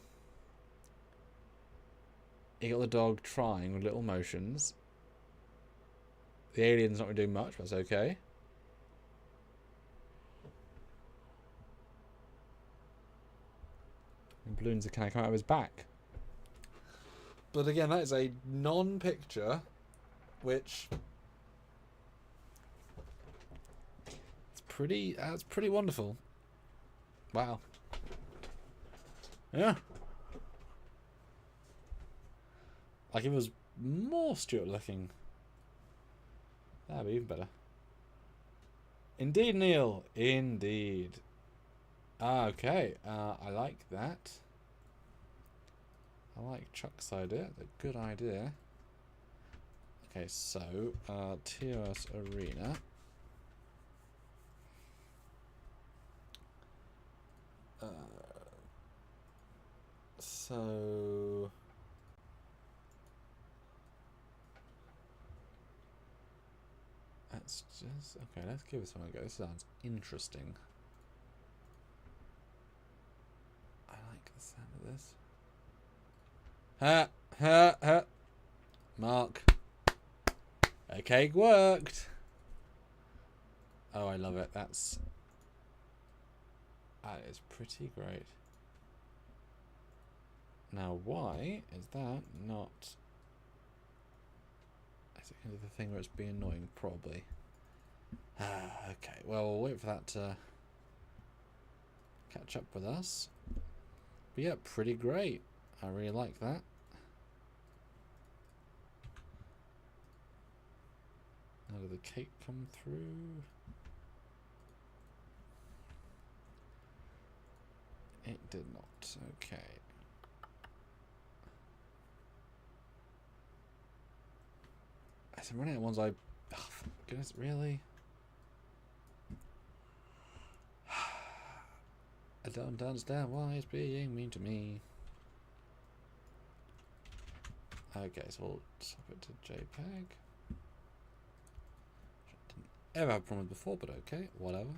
It got the dog trying with little motions. The alien's not really doing much, but that's okay. And balloons are kind of coming out of his back. But again, that is a non-picture, which it's pretty wonderful. Wow. Yeah. Like if it was more Stuart looking, that'd be even better. Indeed, Neil. Indeed. Okay. I like that. I like Chuck's idea. It's a good idea. Okay, so TOS Arena. So let's just let's give this one a go. This sounds interesting. I like the sound of this. Ha ha ha. Mark. Okay, worked. Oh, I love it. That is pretty great. Now, why is that not? Is it going to be the thing where it's being annoying? Probably. Okay, well, we'll wait for that to catch up with us. But yeah, pretty great. I really like that. Now, did the cake come through? It did not. Okay. I'm running out of ones I... Oh, for goodness, really? I don't understand why it's being mean to me. Okay, so we'll swap it to JPEG. Didn't ever have a problem with before, but okay, whatever.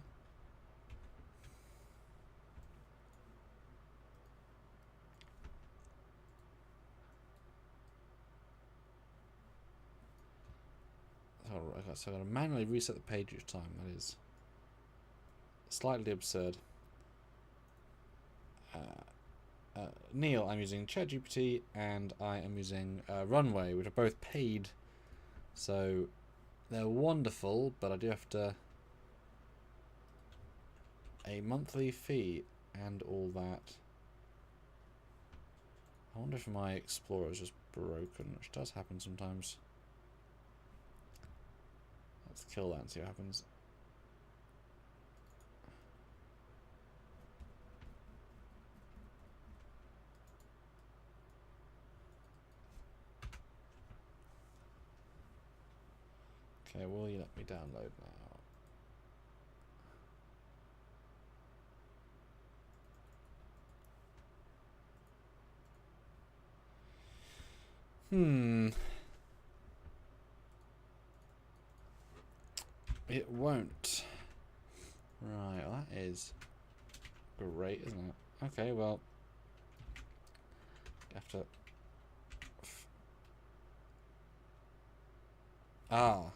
Alright, so I'm going to manually reset the page each time. That is slightly absurd. Neil, I'm using ChatGPT, and I am using Runway, which are both paid, so they're wonderful, but I do have to a monthly fee and all that. I wonder if my Explorer is just broken, which does happen sometimes. Let's kill that and see what happens. Okay, will you let me download now? It won't. Right, well, that is great, isn't it? Okay, well, you have to... Ah.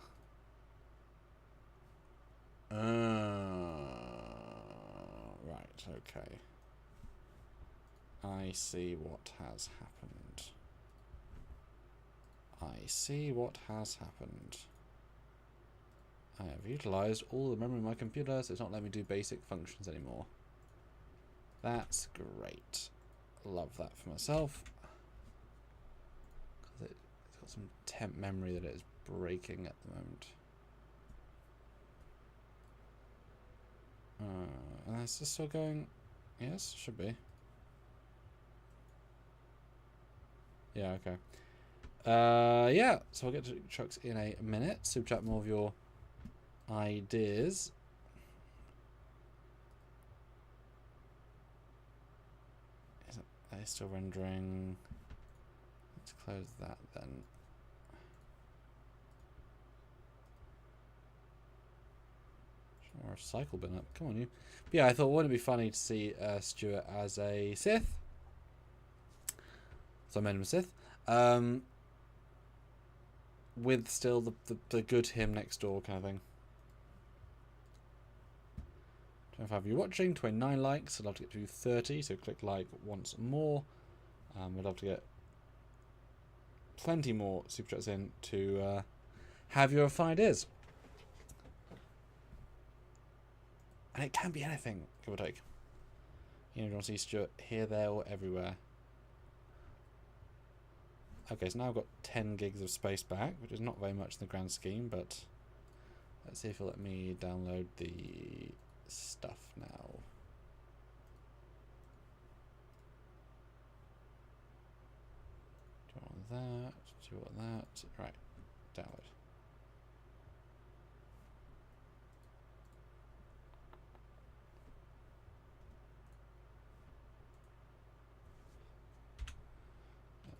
Right, okay. I see what has happened. I see what has happened. I have utilised all the memory of my computer, so it's not letting me do basic functions anymore. That's great. Love that for myself. Because it's got some temp memory that it is breaking at the moment. Is this still going? Yes, should be. Yeah, okay. Yeah, so we'll get to trucks in a minute. Super chat more of your ideas. Are they still rendering? Let's close that then. Or a cycle bin up. Come on, you. But yeah, I thought wouldn't it be funny to see Stuart as a Sith? So I made him a Sith. With still the good him next door kind of thing. 25 of you watching, 29 likes. I'd love to get to 30, so click like once more. We'd love to get plenty more super chats in to have your fun ideas. And it can be anything, give or take. You know, you want to see Stuart here, there, or everywhere. Okay, so now I've got 10 gigs of space back, which is not very much in the grand scheme, but let's see if it'll let me download the stuff now. Do you want that? Do you want that? Right, download.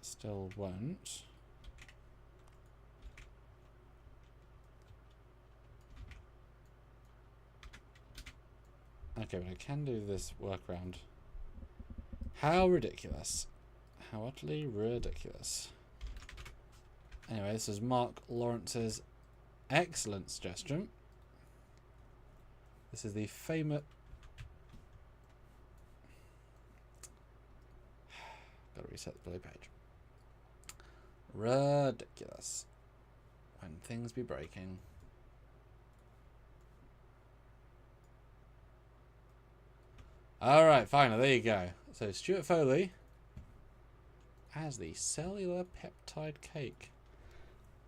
Still won't. Okay, but I can do this workaround. How ridiculous. How utterly ridiculous. Anyway, this is Mark Lawrence's excellent suggestion. This is the famous... Gotta reset the play page. Ridiculous. When things be breaking. Alright, finally, there you go. So Stuart Foley as the cellular peptide cake.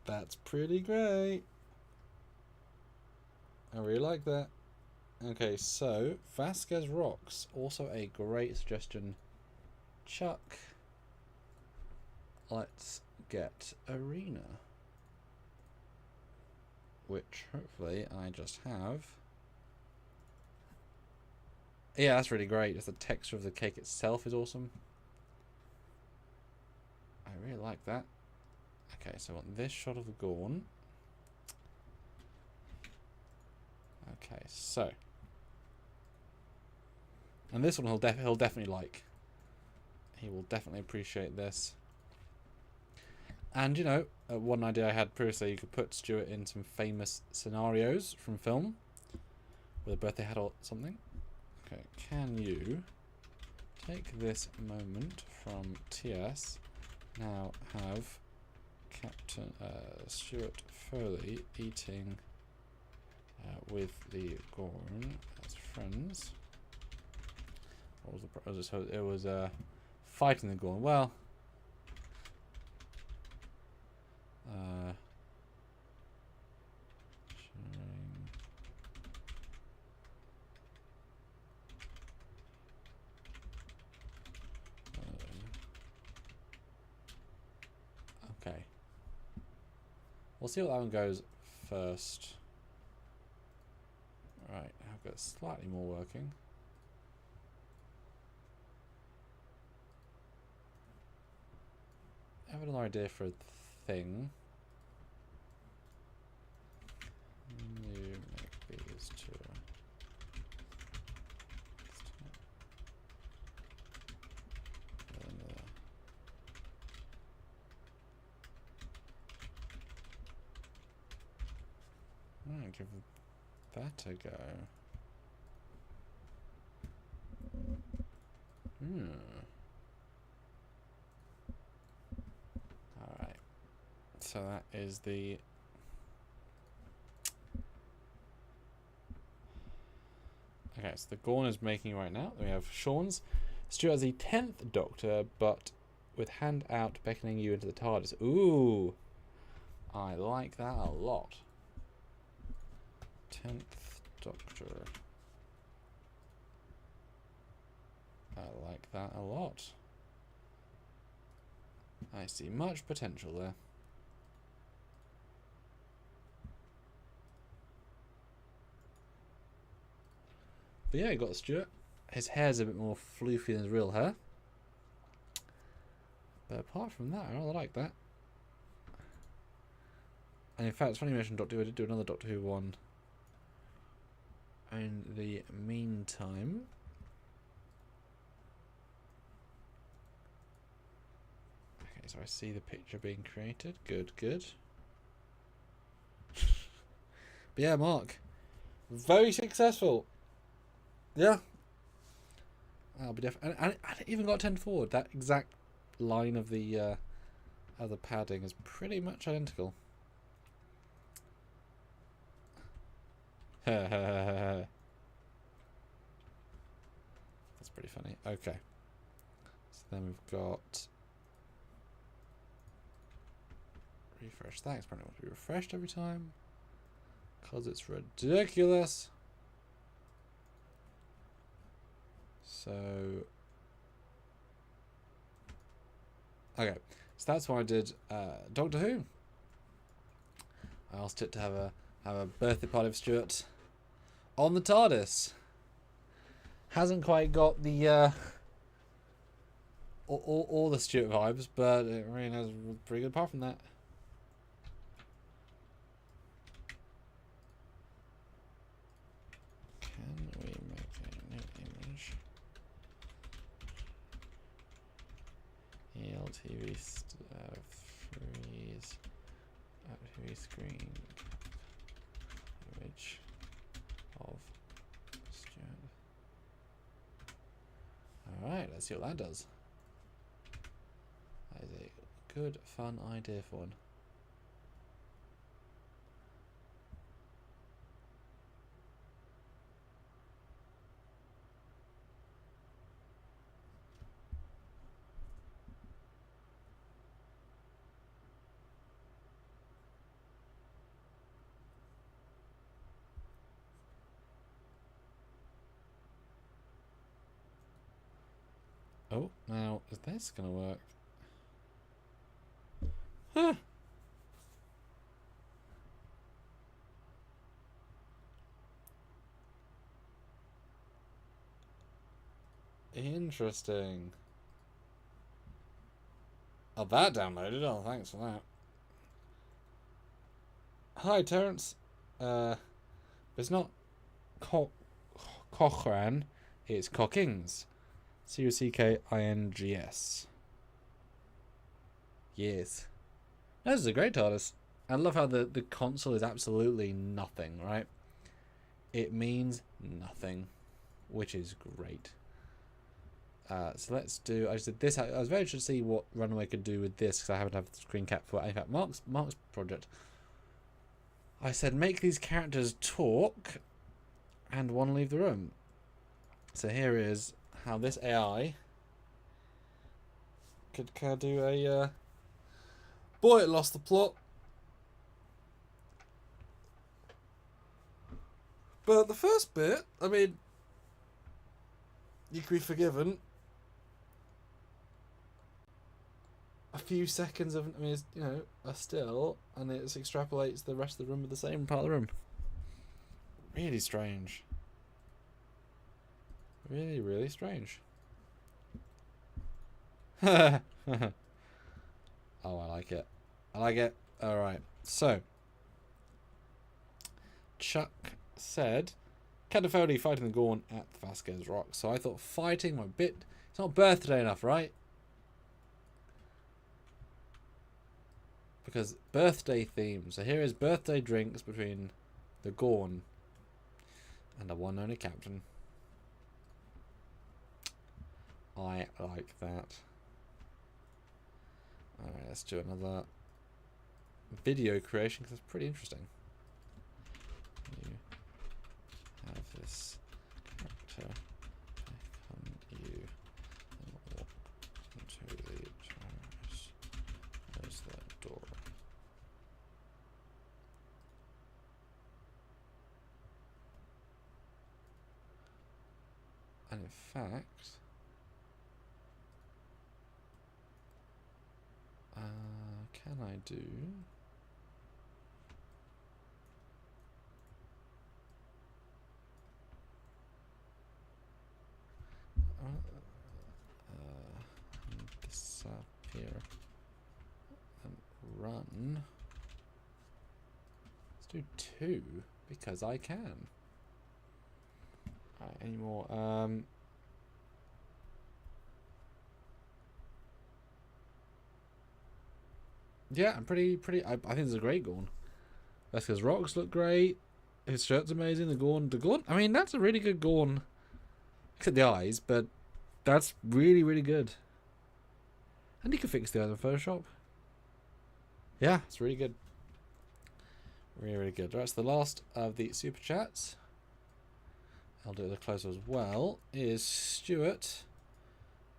That's pretty great. I really like that. Okay, so Vasquez Rocks, also a great suggestion. Chuck. Let's get Arena. which hopefully I just have. Yeah, that's really great. Just the texture of the cake itself is awesome. I really like that. Okay, so I want this shot of the Gorn. Okay, so. And this one he'll definitely like. He will definitely appreciate this. And, you know, one idea I had previously, you could put Stuart in some famous scenarios from film. With a birthday hat or something. Okay, can you take this moment from TS, now have Captain Stuart Foley eating with the Gorn as friends. What was the it was fighting the Gorn. Well, okay. We'll see what that one goes first. Right, I've got slightly more working. I have another idea for a thing. You make these two. Give that a go. Alright. So that is the... Okay, so the Gorn is making right now. Then we have Sean's. Stuart has the 10th Doctor, but with hand out beckoning you into the TARDIS. Ooh! I like that a lot. 10th Doctor. I like that a lot. I see much potential there. But yeah, you got Stuart. His hair's a bit more floofy than his real hair. But apart from that, I rather like that. And in fact, it's funny you mentioned Doctor Who. I did do another Doctor Who one in the meantime. Okay, so I see the picture being created. Good, good. But yeah, Mark. Very successful. Yeah. I'll be definitely. And it even got 10 forward. That exact line of the padding is pretty much identical. That's pretty funny. Okay. So then we've got refresh. That apparently wants to be refreshed every time because it's ridiculous. So okay, so that's why I did Doctor Who. I asked it to have a birthday party of Stuart on the TARDIS. Hasn't quite got the all the Stuart vibes, but it really has pretty good apart from that. Can we make a new image? ELTV freeze TV screen image of Stuart. Alright, let's see what that does. That is a good, fun idea for one. Oh, now, is this going to work? Huh. Interesting. Oh, that downloaded. Oh, thanks for that. Hi, Terence. It's not Cochran. It's Cockings. Cuckings. Yes. This is a great TARDIS. I love how the console is absolutely nothing, right? It means nothing, which is great. So let's do. I just did this. I was very interested to see what Runaway could do with this because I haven't had the screen cap for. In fact, Mark's project. I said make these characters talk, and one leave the room. So here is how this AI could do a. Boy, it lost the plot. But the first bit, I mean, you can be forgiven. A few seconds of, I mean, it's, you know, a still, and it extrapolates the rest of the room with the same part of the room. Really strange. Really, really strange. Oh, I like it. I like it. Alright, so. Chuck said, Captain Foley fighting the Gorn at the Vasquez Rock. So I thought fighting my bit. It's not birthday enough, right? Because birthday theme. So here is birthday drinks between the Gorn and the one only captain. I like that. Alright, let's do another video creation because it's pretty interesting. You have this character become you and walk into the terrace. There's that door. And in fact, can I do? Disappear and run. Let's do 2 because I can. Alright, any more? Yeah, I'm pretty. I think it's a great Gorn. That's because rocks look great. His shirt's amazing. The Gorn. I mean, that's a really good Gorn. Except the eyes, but that's really, really good. And you can fix the eyes in Photoshop. Yeah, it's really good. Really, really good. That's the last of the super chats. I'll do the closer as well. Is Stuart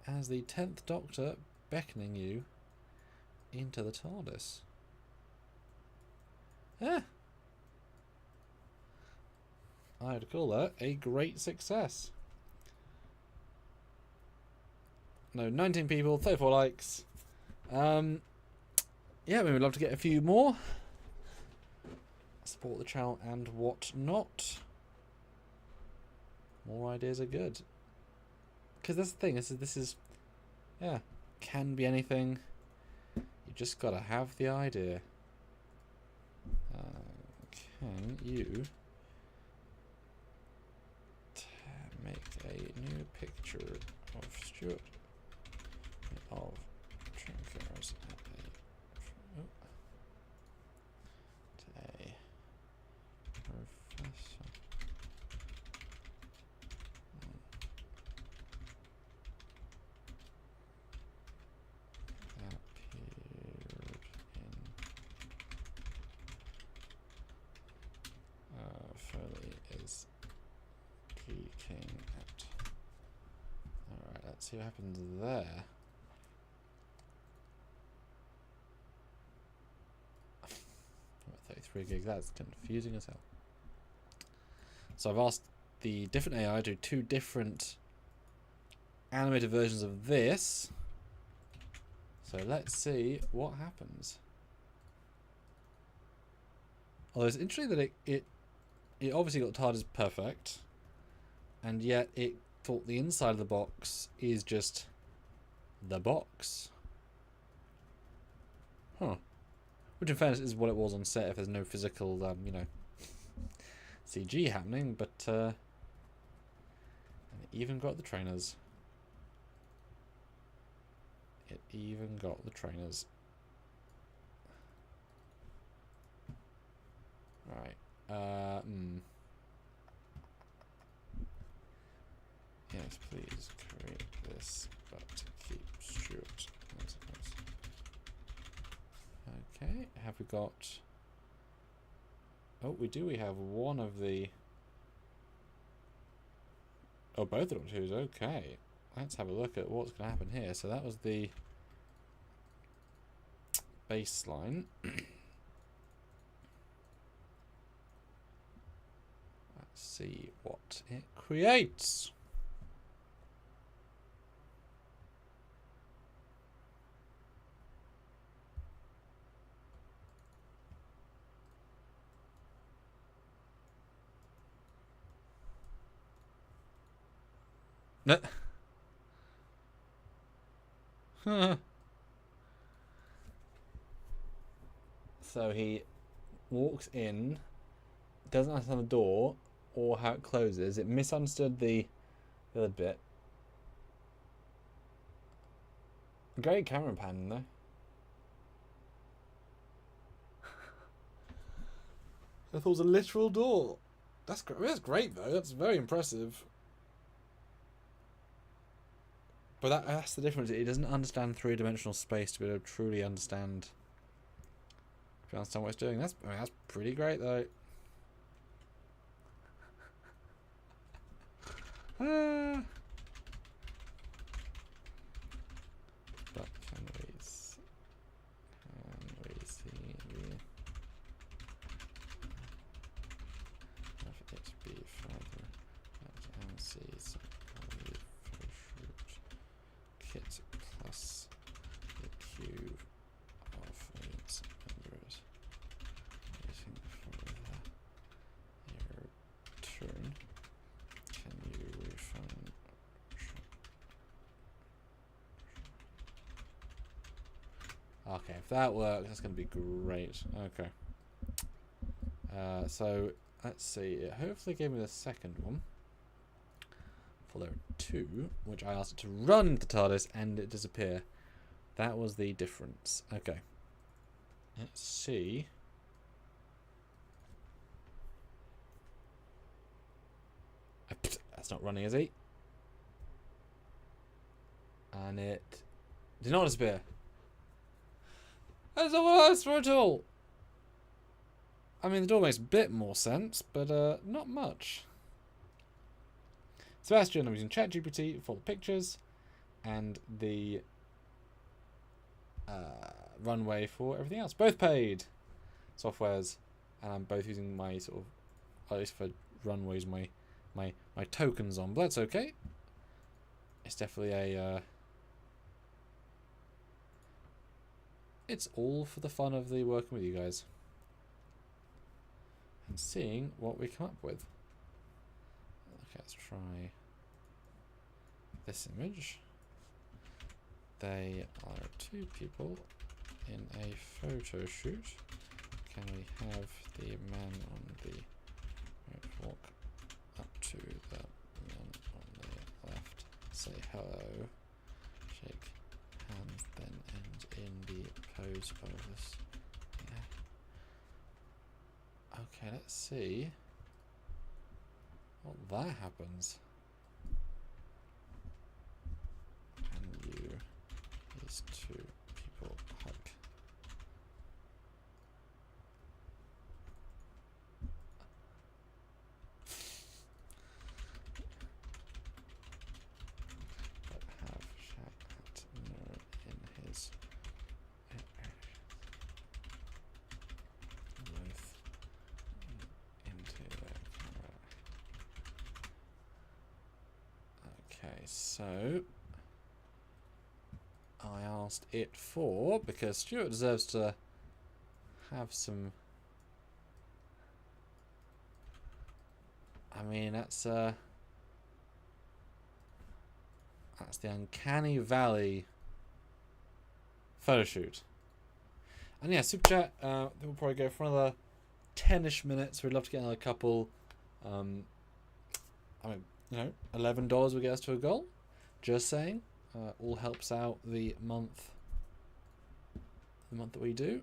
as the 10th Doctor beckoning you into the TARDIS? Yeah. I'd call that a great success. No, 19 people, 34 likes. Yeah, we would love to get a few more. Support the channel and whatnot. More ideas are good. Because that's the thing, this is, yeah, can be anything. You just gotta have the idea. Can you make a new picture of Stuart of Trekyardians at a professor? Foley is peeking at. Alright, let's see what happens there. 33 gigs, that's confusing as hell. So I've asked the different AI to do 2 different animated versions of this. So let's see what happens. Although it's interesting that it obviously got TARDIS perfect, and yet it thought the inside of the box is just the box. Huh. Which in fairness is what it was on set if there's no physical, you know, CG happening, but and it even got the trainers. It even got the trainers. Right. Yes, please create this, but keep Stuart. Okay, have we got... Oh, we do. We have one of the... Oh, both of them twos. Okay. Let's have a look at what's going to happen here. So that was the baseline. Let's see what it creates. So he walks in, doesn't understand the door or how it closes. It misunderstood the other bit. Great camera panning though. I thought it was a literal door. That's great. That's great though. That's very impressive. But that's the difference. It doesn't understand three-dimensional space to be able to truly understand. If you understand what it's doing, that's pretty great though. But can we see have it be further and see some kit plus the cube of its members waiting for your turn. Can you refine? Okay, if that works, that's going to be great. Okay. So let's see. It hopefully gave me the second one. Follow 2, which I asked it to run into the TARDIS and it disappear. That was the difference. Okay. Let's see. That's not running, is he? And it did not disappear. That's not what I asked for at all. I mean, the door makes a bit more sense, but not much. Sebastian, I'm using ChatGPT for the pictures and the runway for everything else. Both paid softwares, and I'm both using my sort of, at least for runways, my tokens on. But that's okay. It's definitely a. It's all for the fun of the working with you guys and seeing what we come up with. Okay, let's try this image. They are 2 people in a photo shoot. Can we have the man on the right walk up to the man on the left, say hello, shake hands, then end in the pose of this? Yeah. Okay, let's see what that happens. Can you, these 2 people hug? But have Shatner in his both into their camera. Okay, so I asked it for, because Stuart deserves to have some. I mean, that's That's the Uncanny Valley photo shoot. And yeah, super chat. We'll probably go for another 10-ish minutes. We'd love to get another couple. I mean, you know, $11 will get us to a goal. Just saying. All helps out the month. The month that we do.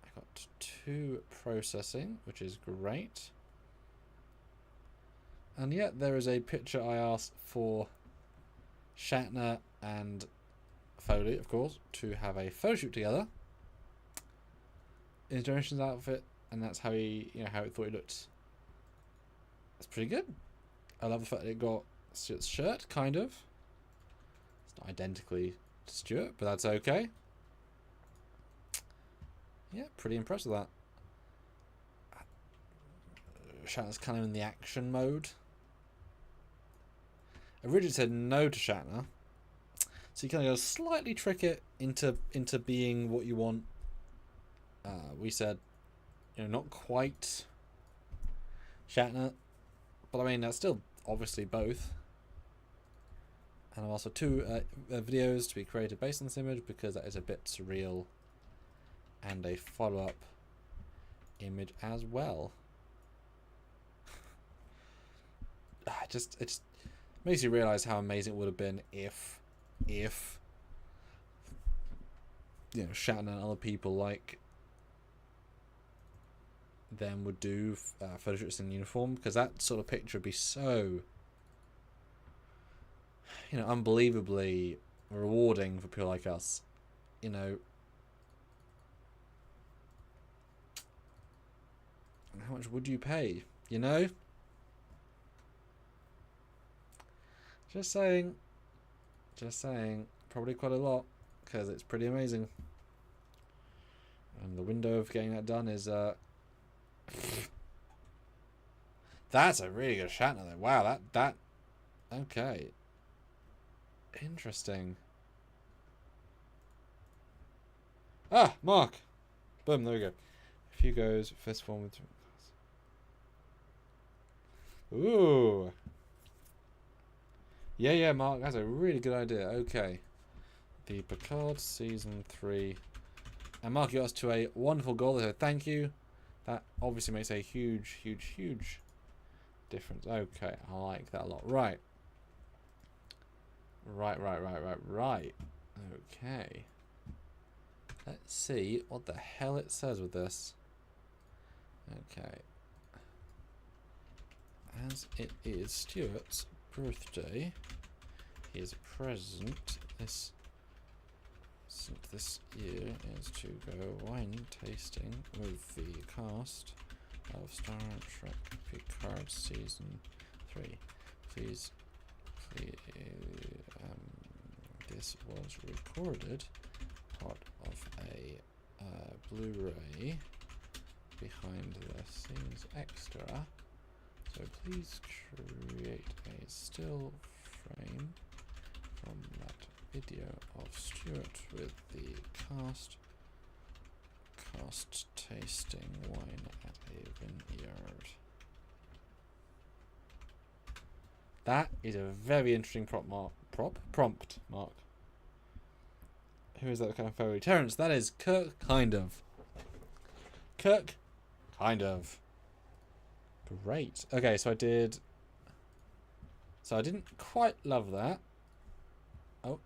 I got 2 processing, which is great. And yeah, there is a picture I asked for Shatner and Foley, of course, to have a photo shoot together in his Generations outfit, and that's how he, you know, how he thought he looked. That's pretty good. I love the fact that it got Stuart's shirt, kind of. It's not identically to Stuart, but that's okay. Yeah, pretty impressed with that. Shatner's kind of in the action mode. Originally said no to Shatner, so you kind of go slightly trick it into being what you want. We said, you know, not quite Shatner, but I mean that's still obviously both. And also 2 videos to be created based on this image because that is a bit surreal, and a follow-up image as well. It just makes you realise how amazing it would have been if you know, Shatner and other people like them would do photo shoots in uniform, because that sort of picture would be so, you know, unbelievably rewarding for people like us. You know, how much would you pay? You know? Just saying. Probably quite a lot, because it's pretty amazing. And the window of getting that done is that's a really good Shatner though. Wow, that okay. Interesting. Ah, Mark. Boom, there we go. A few goes, fist form with. Ooh. Yeah, Mark, that's a really good idea. Okay. The Picard Season 3. And Mark, you got us to a wonderful goal, so thank you. That obviously makes a huge difference. Okay, I like that a lot. Right. Okay. Let's see what the hell it says with this. Okay. As it is Stuart's birthday, his present this year is to go wine tasting with the cast of Star Trek Picard Season 3. Please, this was recorded part of a Blu-ray behind the scenes extra. So please create a still frame from that video of Stuart with the cast tasting wine at a vineyard. That is a very interesting prompt, Mark. Who is that kind of fairy? Terrence, that is Kirk, kind of. Great. Okay, so I didn't quite love that. Oh,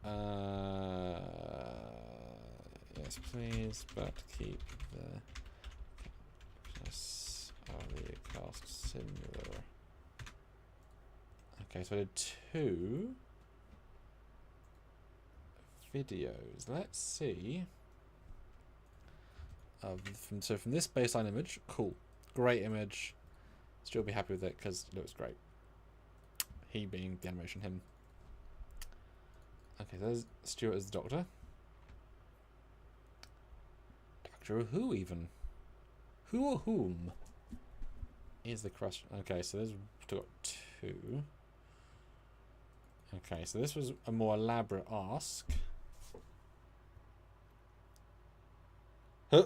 yes, please, but keep the cast similar. Okay, so I did 2 videos. Let's see. From this baseline image, cool, great image. Still be happy with it because it looks great. He being the animation, him. Okay, there's Stuart as the Doctor. Doctor who even? Who or whom? Is the question. Okay, so there's got 2. Okay, so this was a more elaborate ask. Huh.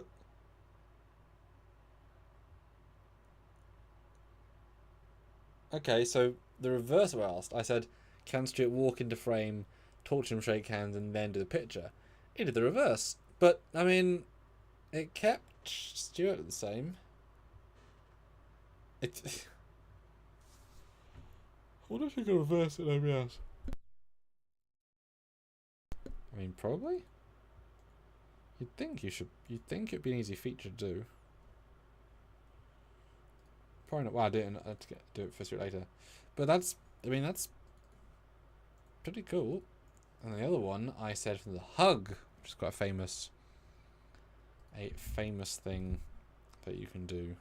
Okay, so the reverse of what I asked, I said, can Stuart walk into frame talk to him, shake hands, and then do the picture. It did the reverse. But, I mean, it kept Stuart the same. I wonder if you can reverse it over else. I mean, probably. You'd think it'd be an easy feature to do. Probably not. Well, I didn't. I had to do it for Stuart later. But that's pretty cool. And the other one I said from the hug, which is quite a famous thing that you can do.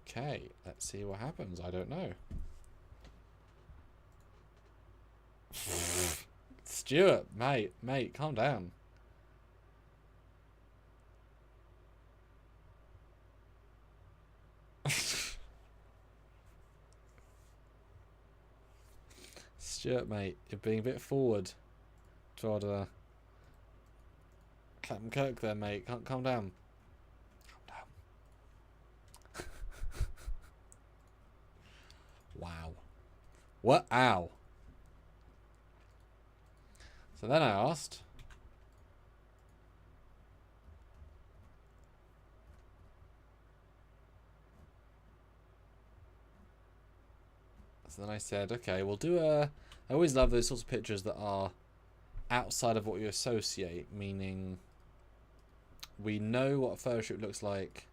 Okay, let's see what happens. I don't know. Stuart, mate, calm down. Stuart, mate, you're being a bit forward toward Captain Kirk there, mate. Can't calm down. Calm down. Wow. What? Ow. So then I asked, so then I said, okay, we'll do I always love those sorts of pictures that are outside of what you associate, meaning we know what a photo shoot looks like,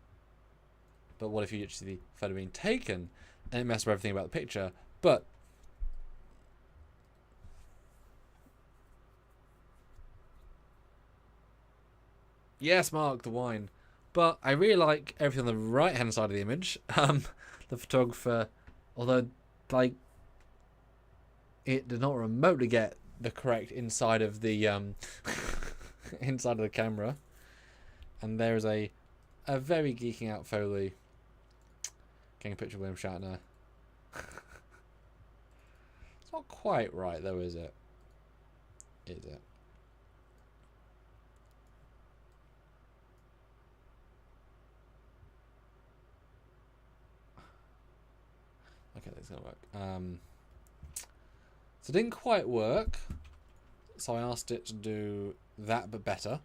but what if you actually see the photo being taken and it messes up everything about the picture? But yes, Mark, the wine. But I really like everything on the right-hand side of the image. The photographer, although, like, it did not remotely get the correct inside of the inside of the camera. And there is a very geeking out Foley getting a picture of William Shatner. It's not quite right, though, is it? Is it? Okay, that's gonna work. So it didn't quite work. So I asked it to do that, but better.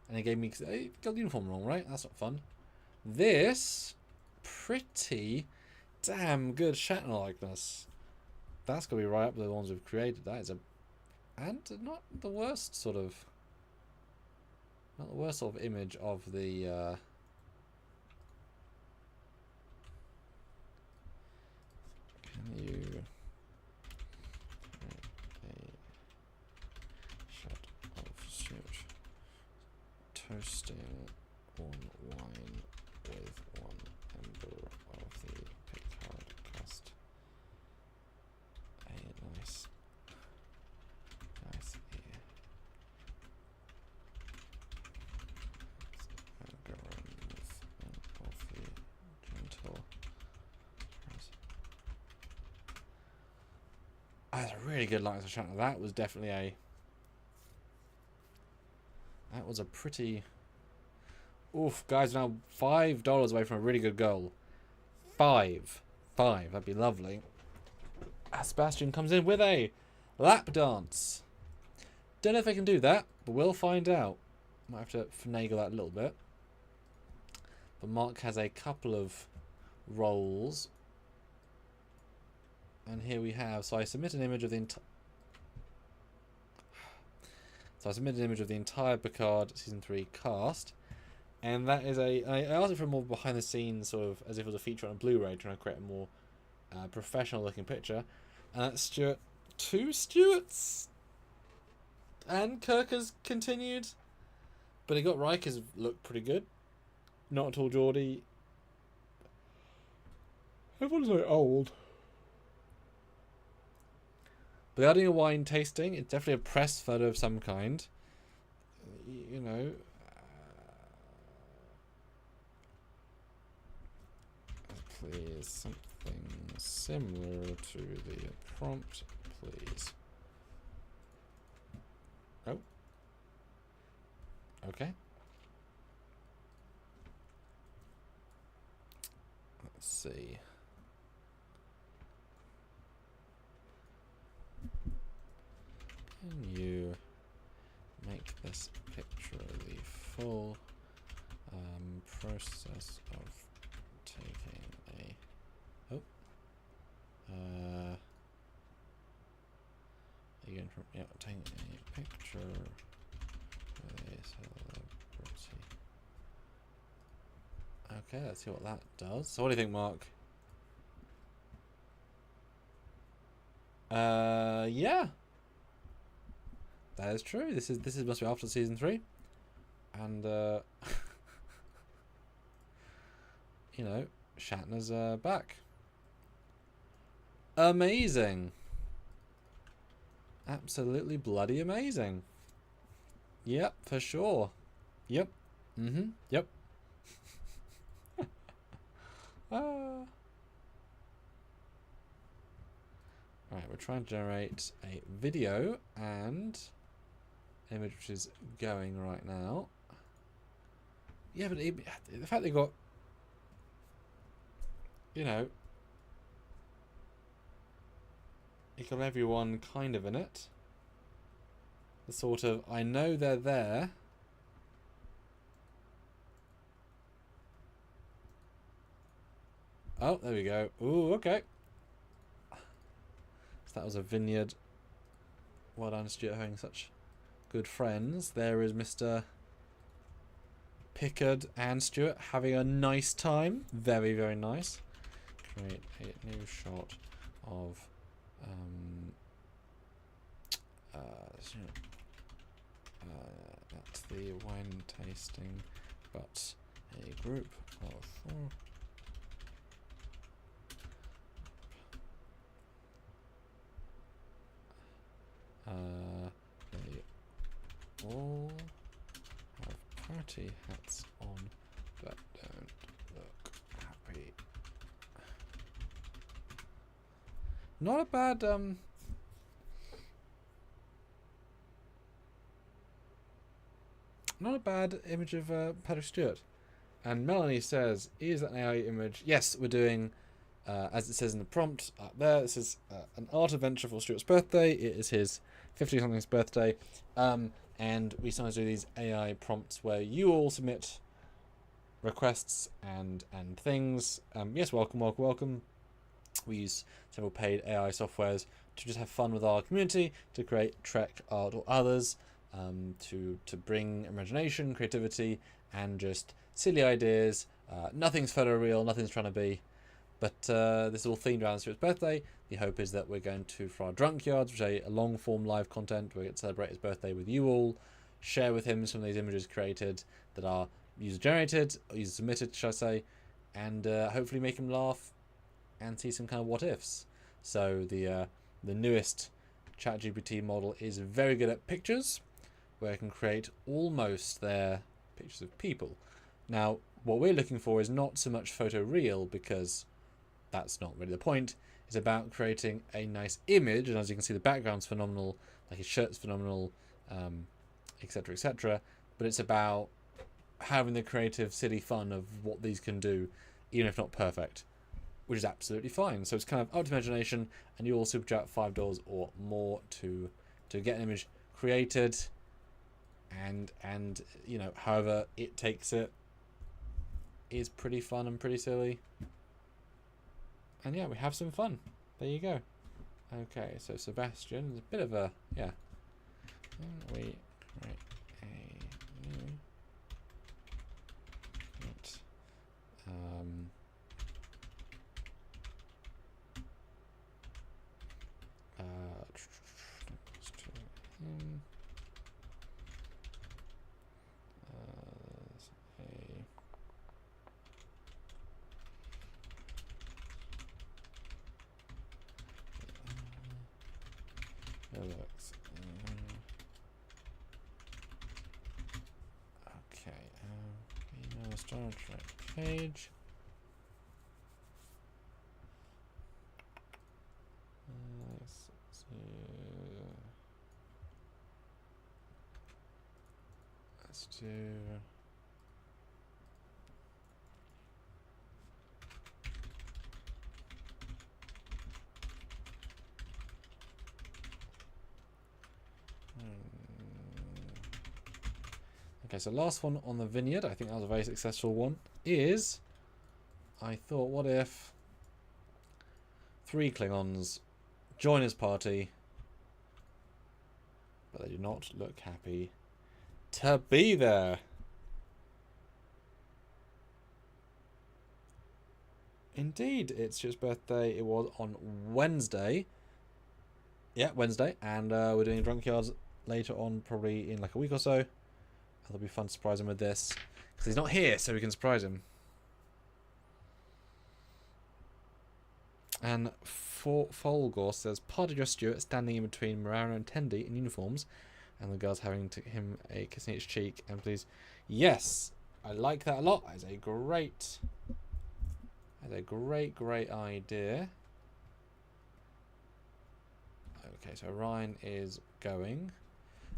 And it gave me got the uniform wrong, right? That's not fun. This pretty damn good Shatner likeness. That's gonna be right up with the ones we've created. That is and not the worst sort of image of the. Can you take a shot of Stuart toasting one wine with one member of the Peptide cast? A nice ear. Go on with one of the gentle. That's a really good likeness of Shatner. That was definitely that was a pretty. Oof, guys, now $5 away from a really good goal. Five. That'd be lovely. Sebastian comes in with a lap dance. Don't know if I can do that, but we'll find out. Might have to finagle that a little bit. But Mark has a couple of rolls. And here we have. So I submit an image of the entire Picard season 3 cast, and that is I asked it for a more behind the scenes sort of as if it was a feature on a Blu-ray, trying to create a more professional looking picture. And that's Stuart. 2 Stuarts, and Kirk has continued, but he got Riker's look pretty good. Not at all Geordie. Everyone's like old. But they are doing a wine tasting. It's definitely a press photo of some kind. You know. Please, something similar to the prompt, please. Oh. Okay. Let's see. this picture the full process of taking a again from taking a picture with a celebrity. Okay, let's see what that does. So what do you think, Mark? Yeah. That is true. This is must be after season 3. And you know, Shatner's back. Amazing. Absolutely bloody amazing. Yep, for sure. Yep. Yep. Right, we're trying to generate a video and image which is going right now. Yeah, but the fact they got, you know, you got everyone kind of in it. The sort of, I know they're there. Oh, there we go. Ooh, okay. So that was a vineyard. Well done, Stuart, having such good friends. There is Mr. Pickard and Stuart having a nice time. Very, very nice. Create a new shot of that's the wine tasting, but a group of 4. They all have party hats on, but don't look happy. Not a bad not a bad image of Patrick Stewart. And Melanie says, is that an AI image? Yes, we're doing, as it says in the prompt up there, this is an art adventure for Stuart's birthday. It is his 50-something's birthday. And we sometimes do these AI prompts where you all submit requests and things. Yes, welcome. We use several paid AI softwares to just have fun with our community, to create Trek art or others, to bring imagination, creativity, and just silly ideas. Nothing's photoreal, nothing's trying to be. But this is all themed around Stuart's birthday. The hope is that we're going to, for our Trekyards, which is a long-form live content, we're going to celebrate his birthday with you all, share with him some of these images created that are user-generated, or user-submitted, should I say, and hopefully make him laugh and see some kind of what-ifs. So the newest ChatGPT model is very good at pictures, where it can create almost their pictures of people. Now, what we're looking for is not so much photoreal, because that's not really the point. It's about creating a nice image, and as you can see, the background's phenomenal, like his shirt's phenomenal, etc., etc. But it's about having the creative, silly fun of what these can do, even if not perfect, which is absolutely fine. So it's kind of up to imagination, and you all super chat $5 or more to get an image created, and you know, however it takes it is pretty fun and pretty silly. And yeah, we have some fun. There you go. Okay, so Sebastian is a bit of a, yeah. We create a new Star Trek page. Let's do. Okay, so last one on the vineyard, I think that was a very successful one, is... I thought, what if 3 Klingons join his party, but they do not look happy to be there. Indeed, it's Stuart's birthday. It was on Wednesday. Yeah, Wednesday. And we're doing Trekyards later on, probably in like a week or so. It'll be fun to surprise him with this. Because he's not here, so we can surprise him. And Folgor says, "Pardon your Stuart standing in between Marana and Tendi in uniforms, and the girls having him a kiss on each cheek. And please, yes, I like that a lot. That's a great, great idea." Okay, so Ryan is going.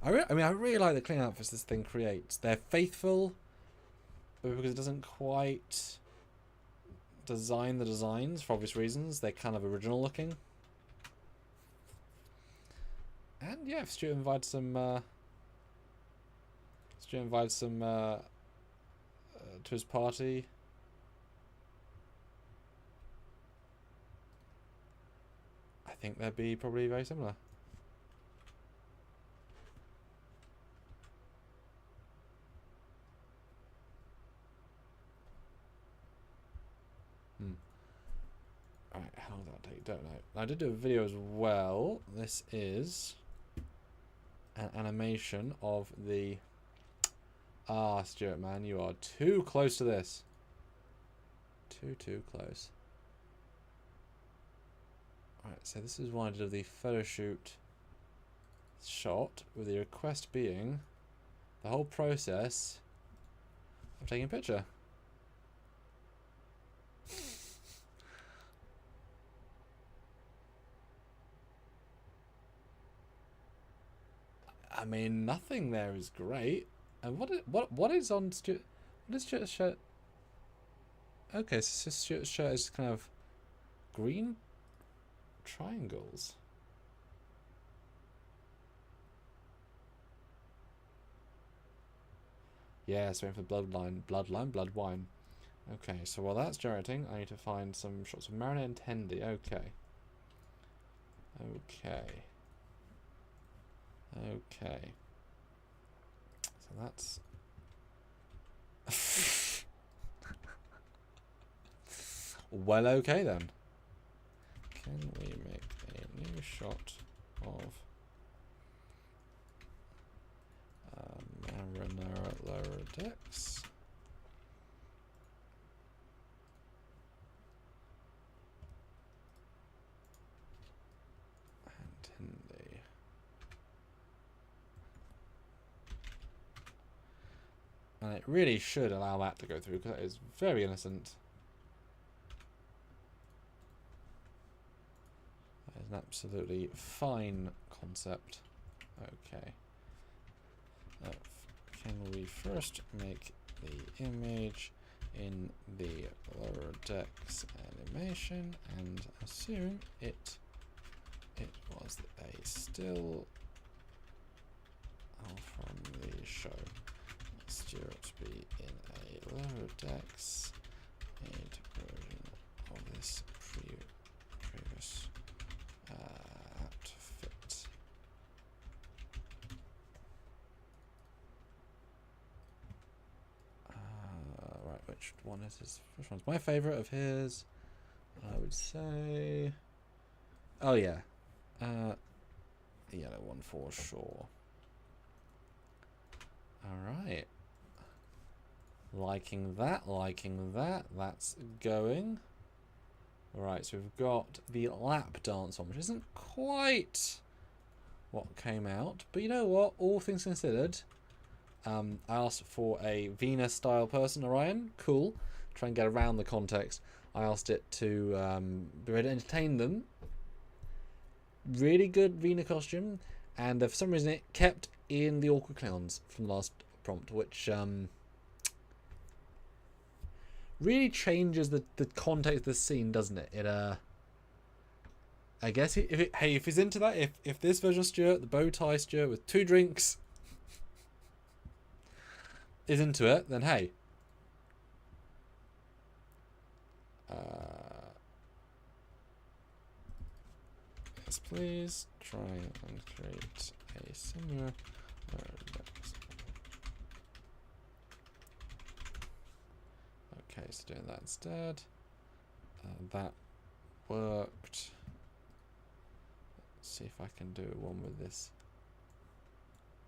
I really like the Kling outfits this thing creates. They're faithful, but because it doesn't quite design the designs for obvious reasons, they're kind of original looking. And yeah, if Stuart invites some to his party, I think they'd be probably very similar. Alright, how long did that take? Don't know. I did do a video as well. This is an animation of the... Ah, Stuart, man, you are too close to this. Too close. Alright, so this is one I did of the photo shoot shot, with the request being the whole process of taking a picture. I mean, nothing there is great. And what is on Stuart? What is Stuart's shirt? Okay, so Stuart's shirt is kind of green triangles. Yeah, so waiting for blood wine. Okay, so while that's generating, I need to find some shots of Mariner and Tendi. Okay. So that's... well, okay then. Can we make a new shot of Mariner at lower decks? And it really should allow that to go through, because that is very innocent. That is an absolutely fine concept. Okay. Can we first make the image in the lower decks animation and assume it was a still from the show? Stuart be in a lower decks version of this previous outfit. Right, which one is his? Which one's my favourite of his? I would say, oh yeah, the yellow one for sure. All right. Liking that, that's going. Alright, so we've got the lap dance one, which isn't quite what came out. But you know what, all things considered, I asked for a Venus style person, Orion, cool. Try and get around the context. I asked it to be ready to entertain them. Really good Venus costume, and for some reason it kept in the awkward clowns from the last prompt, which really changes the context of the scene, doesn't it? It I guess if he's into that, if this version of Stuart, the bow tie Stuart with 2 drinks, is into it, then hey. Yes, please try and create a similar. Okay, so doing that instead. That worked. Let's see if I can do one with this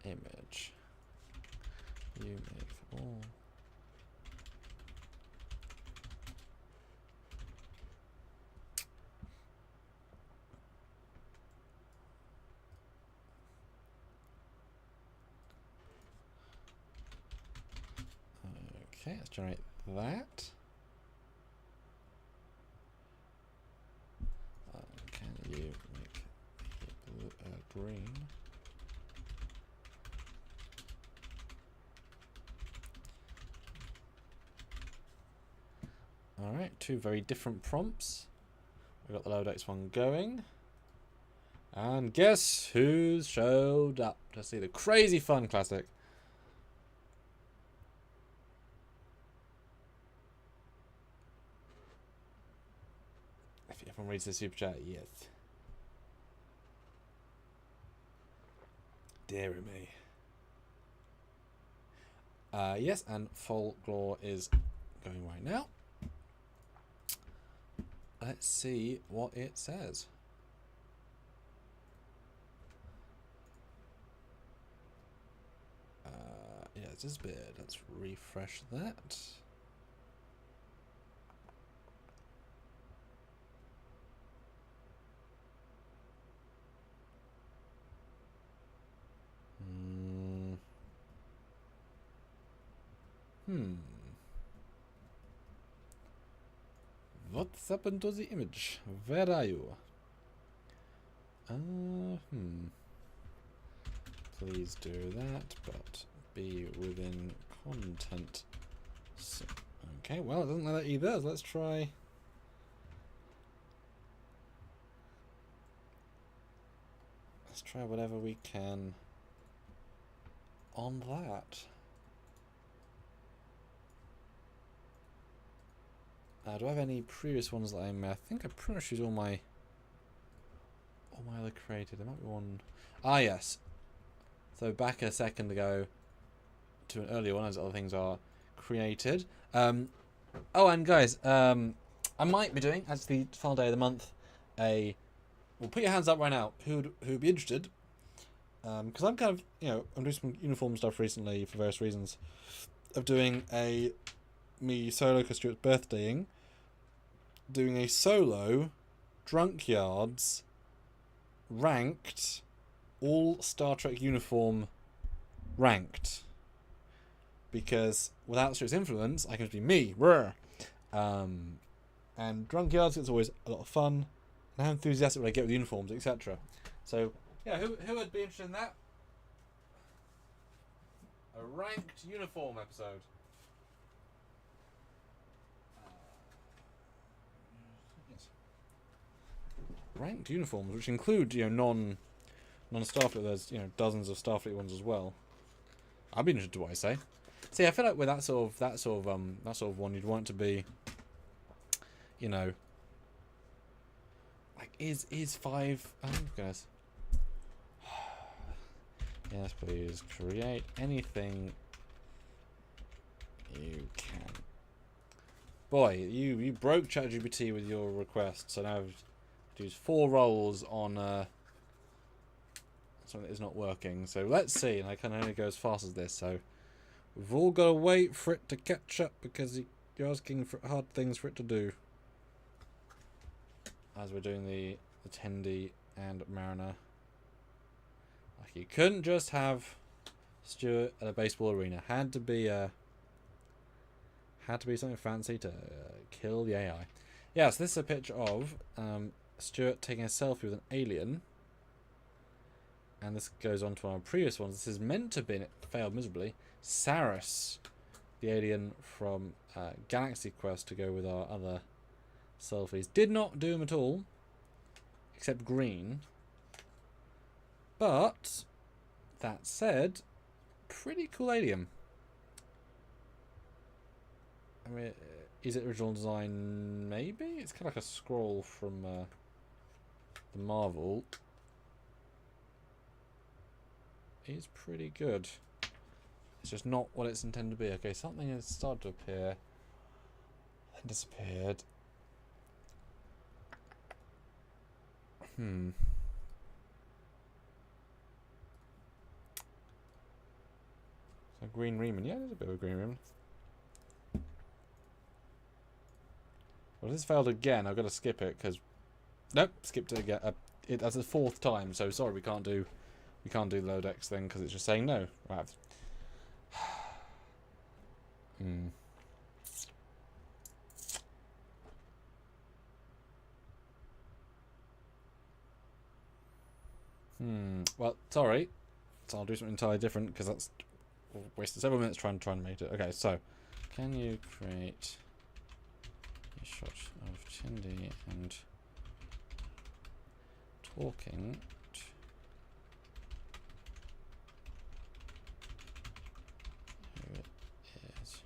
image. You make all. Okay, let's generate that. Can you make blue, green? Alright, two very different prompts. We've got the Lodex one going. And guess who's showed up to see the crazy fun classic? If everyone reads the super chat, yes. Dear me. Yes, and Folklore is going right now. Let's see what it says. Yeah, it's just a bit. Let's refresh that. What's happened to the image? Where are you? Please do that, but be within content. So, okay, well, it doesn't like that either. Let's try. Let's try whatever we can on that. Do I have any previous ones that I think I pretty much used all my other created. There might be one. Ah, yes. So back a second ago to an earlier one, as other things are created. Oh, and guys, I might be doing, as the final day of the month, well, put your hands up right now. Who'd be interested? Because I'm kind of, I'm doing some uniform stuff recently for various reasons. Of doing me solo because Stuart's birthdaying. Doing a solo Trekyards ranked all Star Trek uniform ranked, because without Stuart's influence I can just be me. And Trekyards is always a lot of fun, and how enthusiastic would I get with uniforms, etc. So yeah, who would be interested in that? A ranked uniform episode. Ranked uniforms, which include non-Starfleet. There's dozens of Starfleet ones as well. I'd be interested to what I say. See, I feel like with that sort of one, you'd want it to be, like is 5. Oh goodness. Yes, please create anything you can. Boy, you broke ChatGPT with your request, so now I've used 4 rolls on something that is not working. So let's see, and I can only go as fast as this, so we've all got to wait for it to catch up, because you're asking for hard things for it to do. As we're doing the Tendi and Mariner. Like, you couldn't just have Stuart at a baseball arena. Had to be something fancy to kill the AI. Yeah, so this is a picture of Stuart taking a selfie with an alien. And this goes on to our previous ones. This is meant to be, and it failed miserably, Saris, the alien from Galaxy Quest, to go with our other selfies. Did not do them at all, except green. But, that said, pretty cool alien. I mean, is it original design? Maybe? It's kind of like a scroll from the Marvel. It's pretty good. It's just not what it's intended to be. Okay, something has started to appear, then disappeared. So green Rickman. Yeah, there's a bit of a green Rickman. Well, this failed again. I've got to skip it because nope, skipped it again. That's the 4th time. So sorry, we can't do the load X thing because it's just saying no. Right. Well, sorry. So I'll do something entirely different because that's wasted several minutes trying to make it. Okay, so can you create a shot of Chindy and talking who it is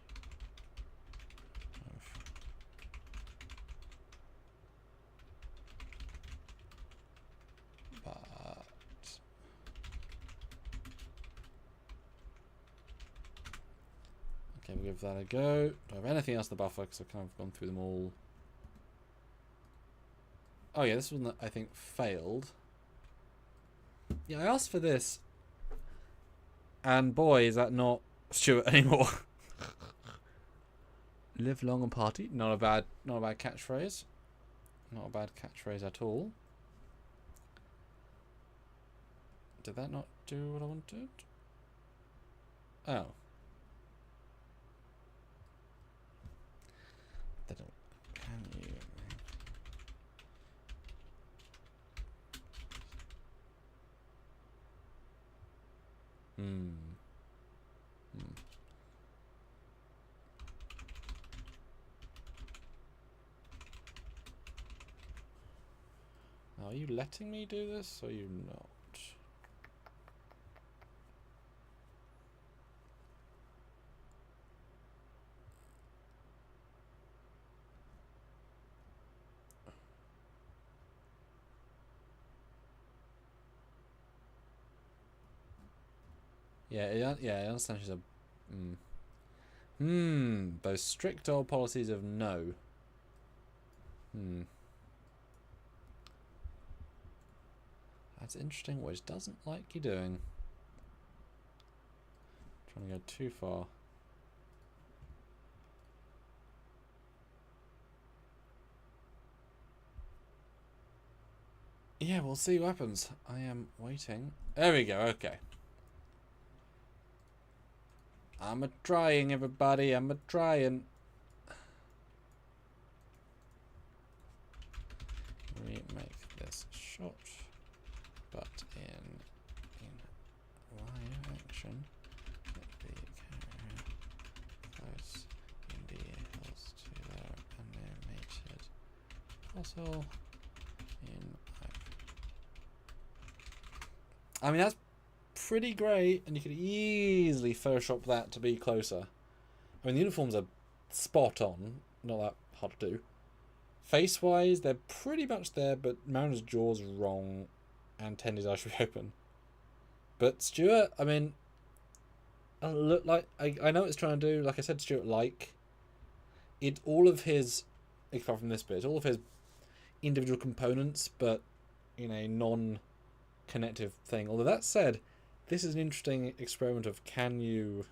but okay, we'll give that a go. Do I have anything else in the buffer because I've kind of gone through them all? Oh yeah, this one that I think failed. Yeah, I asked for this, and boy, is that not Stuart anymore. Live long and party. Not a bad catchphrase. Not a bad catchphrase at all. Did that not do what I wanted? Oh. Can you? Are you letting me do this, or are you not? Yeah, I understand she's a... Those strict old policies of no. That's interesting what it doesn't like you doing. Trying to go too far. Yeah, we'll see what happens. I am waiting. There we go, okay. I'm a-trying, everybody. I'm a-trying. Remake this shot, but in live action. Let the camera close in the hills to their animated fossil in. I mean, that's pretty great, and you could easily Photoshop that to be closer. I mean, the uniforms are spot on, not that hard to do. Face-wise, they're pretty much there, but Mariner's jaw's wrong, and Tendy's eyes should be open. But Stuart, I mean, look like I know what it's trying to do. Like I said, Stuart, like it, all of his, apart from this bit, it's all of his individual components, but in a non-connective thing. Although that said, this is an interesting experiment of can you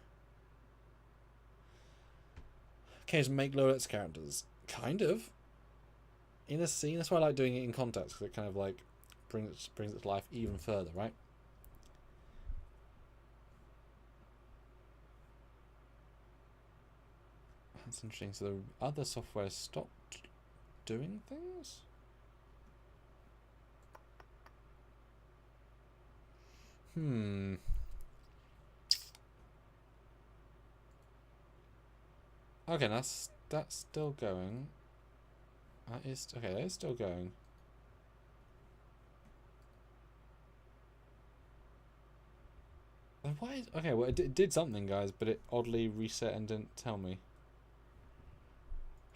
just make low-lex characters? Kind of. In a scene, that's why I like doing it in context, because it kind of like brings it to life even further, right? That's interesting. So the other software stopped doing things? Okay, that's still going. That is okay. That is still going. Why is okay? Well, it did something, guys, but it oddly reset and didn't tell me.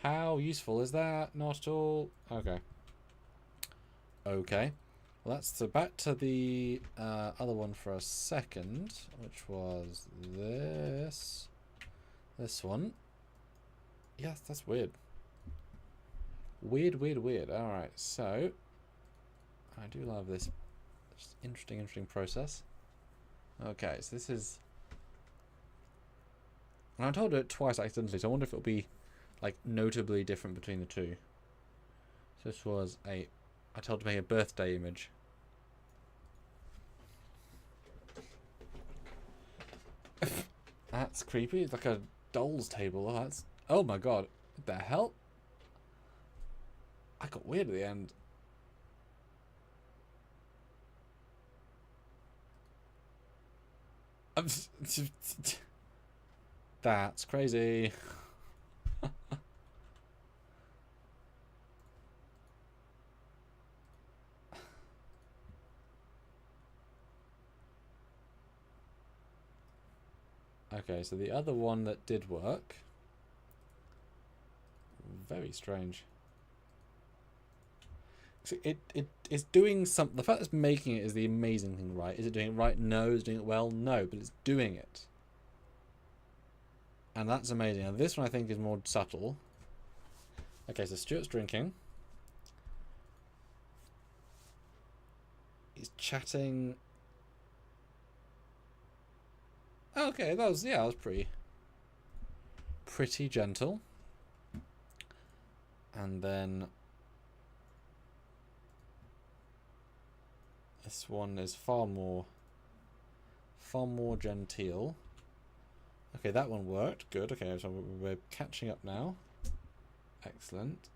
How useful is that? Not at all. Okay. Okay. Well, that's so back to the other one for a second, which was this. This one. Yes, that's weird. Weird. Alright, so I do love this. Just interesting process. Okay, so this is... And I'm told to do it twice accidentally, so I wonder if it'll be like notably different between the two. So this was I told to make a birthday image. That's creepy. It's like a doll's table. Oh, that's... Oh my god. What the hell? I got weird at the end. That's crazy. Okay, so the other one that did work. Very strange. So it is doing something. The fact that it's making it is the amazing thing, right? Is it doing it right? No. Is it doing it well? No. But it's doing it. And that's amazing. And this one I think is more subtle. Okay, so Stuart's drinking. He's chatting. Okay, that was pretty gentle. And then this one is far more genteel. Okay, that one worked. Good. Okay, so we're catching up now. Excellent.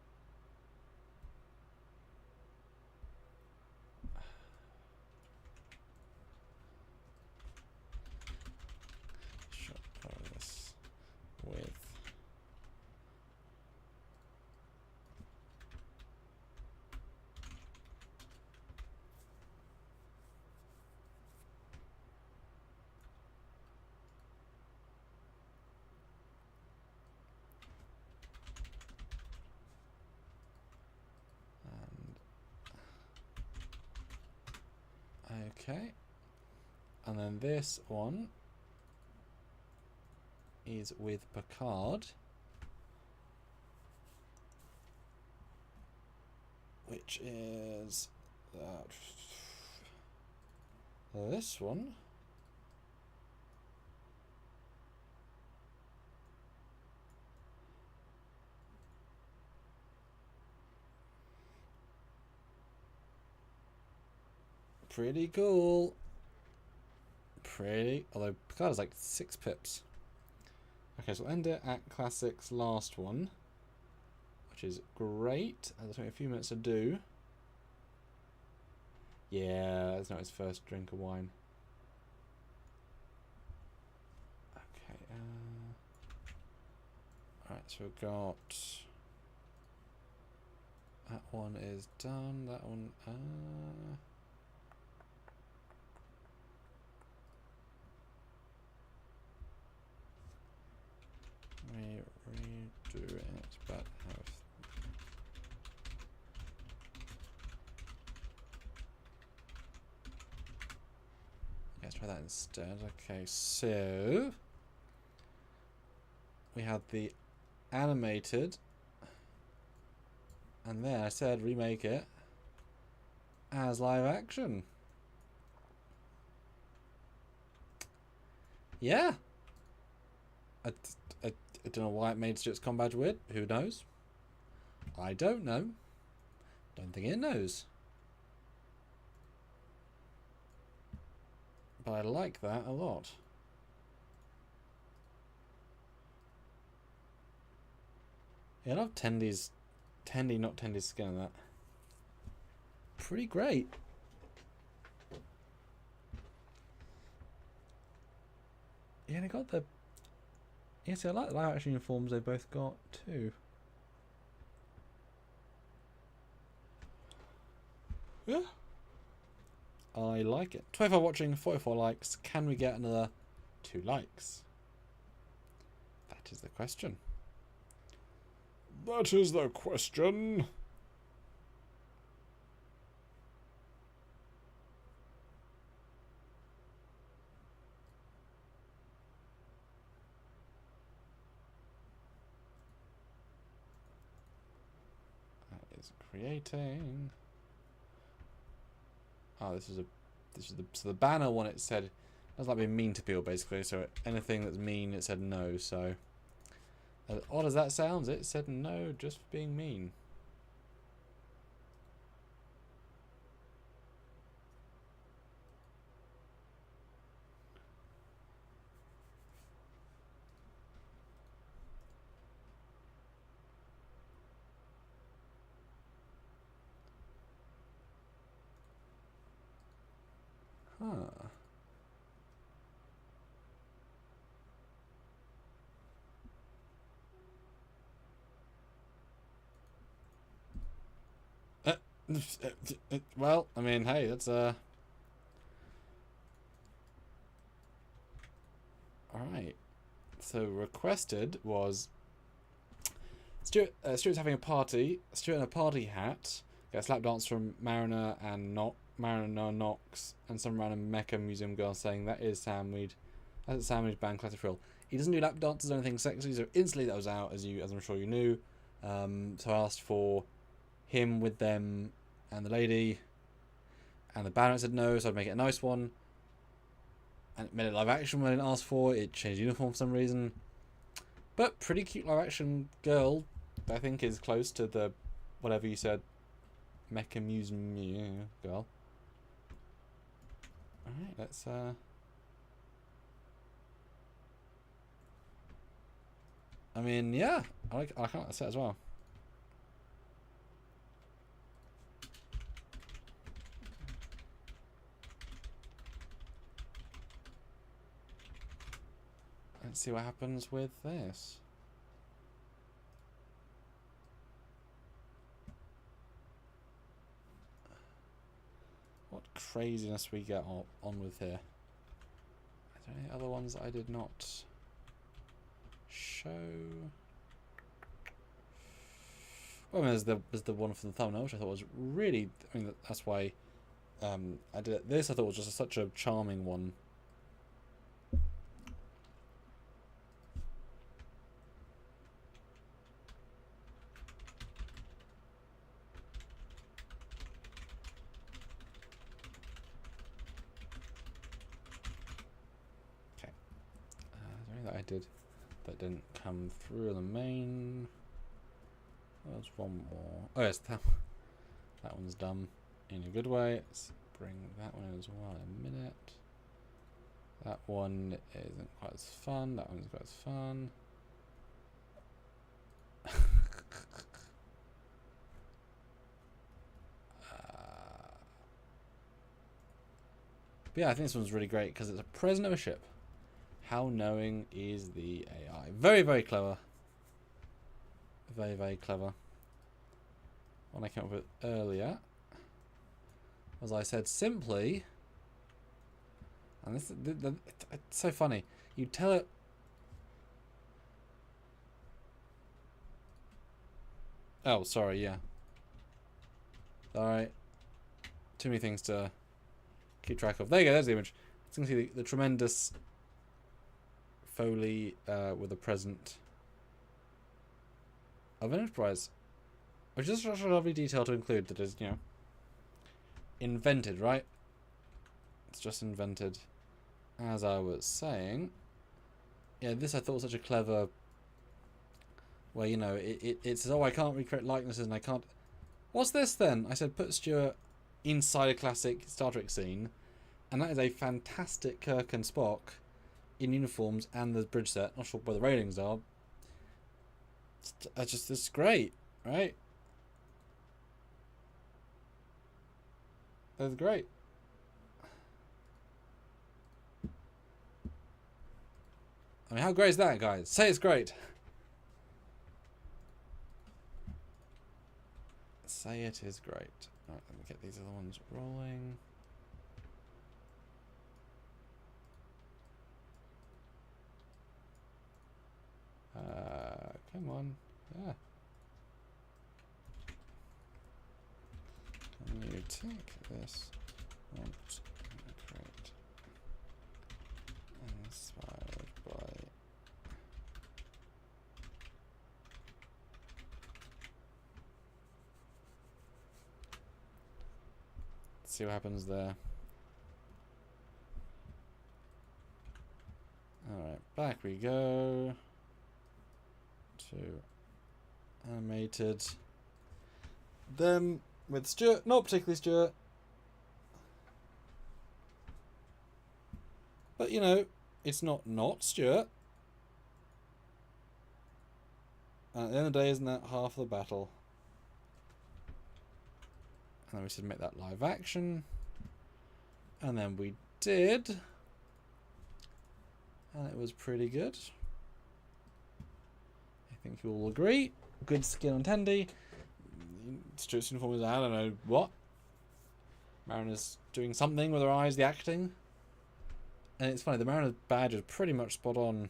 This with okay, and then this one is with Picard, which is this one. Pretty cool. Although Picard is like 6 pips. Okay, so we'll end it at Classic's last one, which is great. It'll take a few minutes to do. Yeah, that's not his first drink of wine. Okay. Alright, so we've got... That one is done. That one... redo it, but have... Let's try that instead. Okay, so... We had the animated, and then I said remake it as live action. Yeah. I don't know why it made Stuart's combat weird. Who knows? I don't know. Don't think it knows. But I like that a lot. Yeah, I love Tendy's... Tendy, not Tendy's skin on that. Pretty great. Yeah, they got the... Yeah, see, I like the live action uniforms they both got too. Yeah. I like it. 25 watching, 44 likes. Can we get another 2 likes? That is the question. That is the question. That is creating. Oh, this is the so the banner one. It said it doesn't like being mean to people basically. So anything that's mean, it said no. So as odd as that sounds, it said no just for being mean. Huh. Well, I mean, hey, that's alright. So requested was Stuart's having a party. Stuart in a party hat. Gets lap dance from Mariner Knox, and some random mecha museum girl saying that's Sam band classic frill. He doesn't do lap dances or anything sexy, so instantly that was out, as I'm sure you knew. So I asked for him with them and the lady, and the banner said no, so I'd make it a nice one. And it made it live action when I didn't ask for it. It changed uniform for some reason. But pretty cute live action girl, I think, is close to the whatever you said, mecha museum girl. Alright, let's I mean, yeah, I like that set as well. Let's see what happens with this. What craziness we get on with here. Are there any other ones that I did not show? Well, I mean, there's the one from the thumbnail, which I thought was really. I mean, that's why I did it. This I thought was just such a charming one. I did that didn't come through the main. There's one more. Oh yes, that one's done in a good way. Let's bring that one in as well in a minute. That one isn't quite as fun. That one's quite as fun. But yeah, I think this one's really great because it's a prisoner of a ship. How knowing is the AI? Very, very clever. Very, very clever. One I came up with earlier, as I said, simply, and this it's so funny. You tell it. Oh, sorry. Yeah. Alright. Too many things to keep track of. There you go. There's the image. It's going to see the tremendous Foley with a present of an Enterprise, which is such a lovely detail to include. That is, you know, invented, right? It's just invented. As I was saying, yeah, this I thought was such a clever. Where, you know, it says, oh, I can't recreate likenesses and I can't. What's this then? I said, put Stuart inside a classic Star Trek scene, and that is a fantastic Kirk and Spock in uniforms and the bridge set. Not sure where the ratings are. It's great, right? That's great. I mean, how great is that, guys? Say it's great. Say it is great. Right, let me get these other ones rolling. Come on. Yeah. you take this want and create inspired by see what happens there. Alright, back we go to animated. Them with Stuart, not particularly Stuart. But you know, it's not Stuart. And at the end of the day, isn't that half the battle? And then we submit that live action. And then we did. And it was pretty good. I think you all agree. Good skin on Tandy. Stuart's uniform is, I don't know what. Mariner's doing something with her eyes, the acting. And it's funny, the Mariner's badge is pretty much spot on.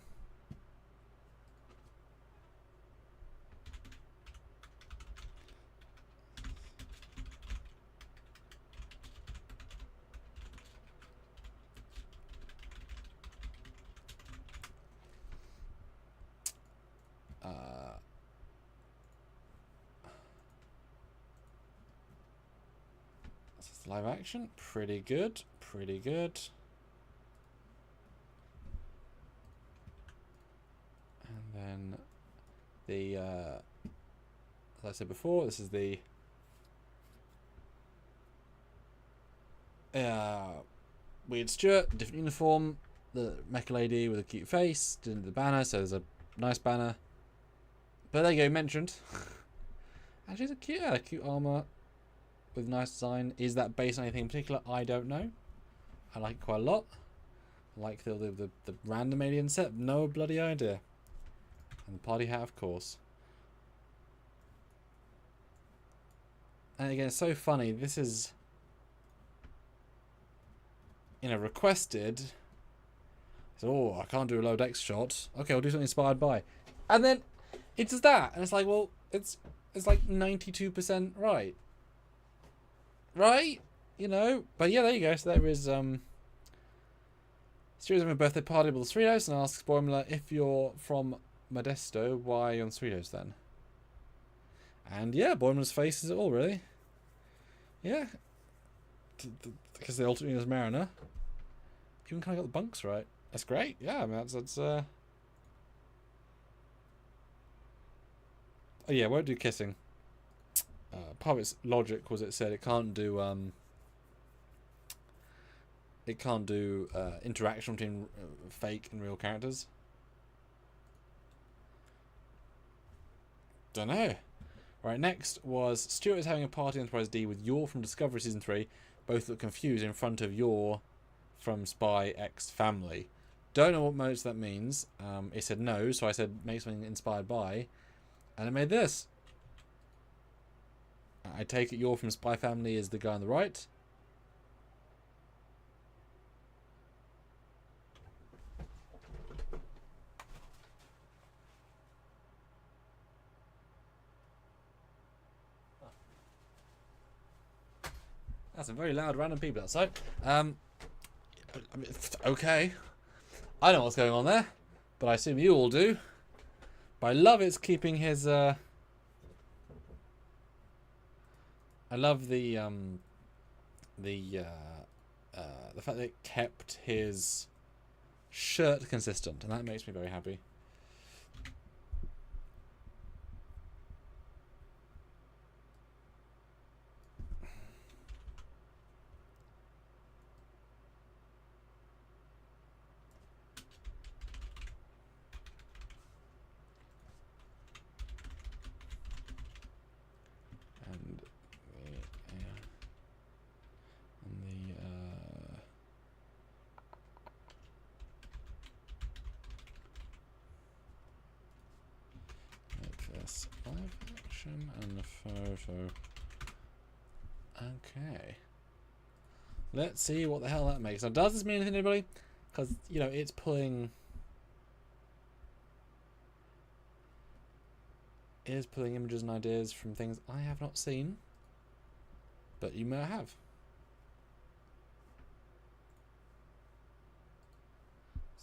Live action, pretty good, pretty good. And then the, as I said before, this is the weird Stuart, different uniform, the mecha lady with a cute face, didn't do the banner, so there's a nice banner. But there you go, mentioned. Actually, it's a cute armor. With nice design. Is that based on anything in particular? I don't know. I like it quite a lot. I like the random alien set. No bloody idea. And the party hat, of course. And again, it's so funny. This is, you know, requested. So, oh, I can't do a low dex shot. Okay, I'll do something inspired by. And then it does that, and it's like, well, it's like 92% right. Right? You know? But yeah, there you go. So there is Stuart's having a birthday party with the Cerritos and asks Boimler, if you're from Modesto, why are you on Cerritos then? And yeah, Boimler's face is it all, really. Yeah. Because the alternate is Mariner. Even kind of got the bunks right. That's great. Yeah, I mean, that's oh yeah, won't do kissing. Part of its logic was it said it can't do interaction between fake and real characters. Don't know. Right, next was Stuart is having a party in Enterprise D with Yor from Discovery Season 3. Both look confused in front of Yor from Spy X Family. Don't know what modes that means. It said no, so I said make something inspired by. And it made this. I take it Yor from Spy Family is the guy on the right. That's some very loud random people outside. I mean, okay. I know what's going on there, but I assume you all do. But I love it's keeping his I love the fact that it kept his shirt consistent, and that makes me very happy. And the photo. Okay. Let's see what the hell that makes. Now, does this mean anything to anybody? Because, you know, it's pulling... It is pulling images and ideas from things I have not seen. but you may have.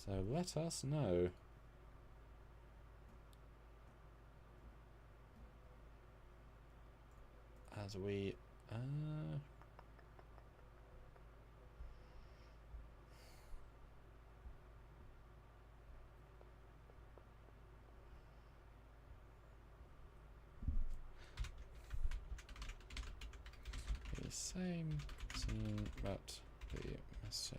So let us know. As we the same scene, but the message.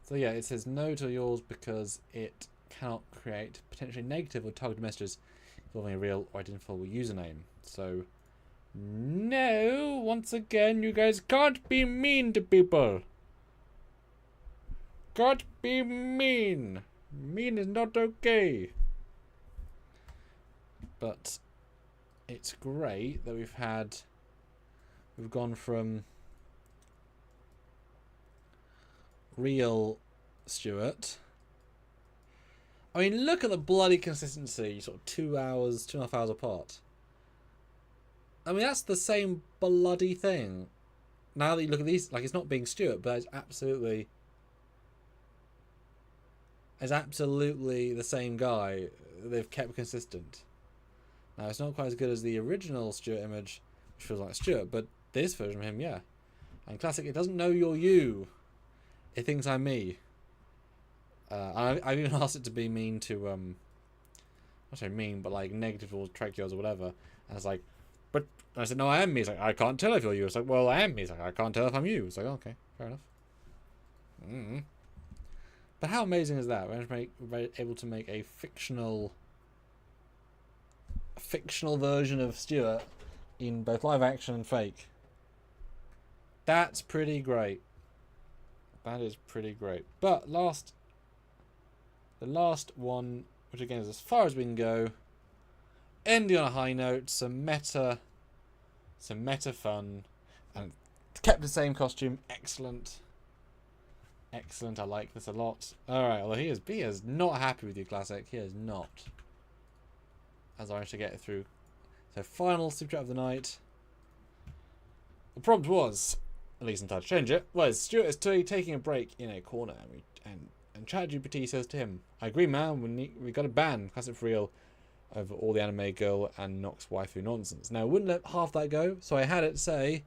So yeah, it says no to yours because it cannot create potentially negative or targeted messages involving a real or identifiable username. So no, once again, you guys can't be mean to people. Can't be mean. Mean is not okay. But it's great that we've gone from real Stuart. I mean, look at the bloody consistency, sort of 2 hours, 2.5 hours apart. I mean, that's the same bloody thing. Now that you look at these, like, it's not being Stuart, but it's absolutely the same guy. They've kept consistent. Now, it's not quite as good as the original Stuart image, which feels like Stuart, but this version of him, yeah. And classic, it doesn't know you're you. It thinks I'm me. I've even asked it to be mean to, not so mean, but like negative towards Trekyards or whatever. And it's like, but I said, no, I am me. It's like, I can't tell if you're you. It's like, well, I am me. It's like, I can't tell if I'm you. It's like, okay, fair enough. But how amazing is that? We're able to make a fictional version of Stuart in both live action and fake. That's pretty great. That is pretty great. But the last one, which again is as far as we can go, ending on a high note, some meta fun, and kept the same costume. Excellent. I like this a lot. Alright, although he is not happy with you, classic. He is not. As I managed to get it through. So final super chat of the night. The prompt was, at least in time to change it, was Stuart is taking a break in a corner, and ChatGPT says to him, "I agree, man. We got to ban Classic for Real over all the anime girl and Nox waifu nonsense." Now, I wouldn't let half that go, so I had it say,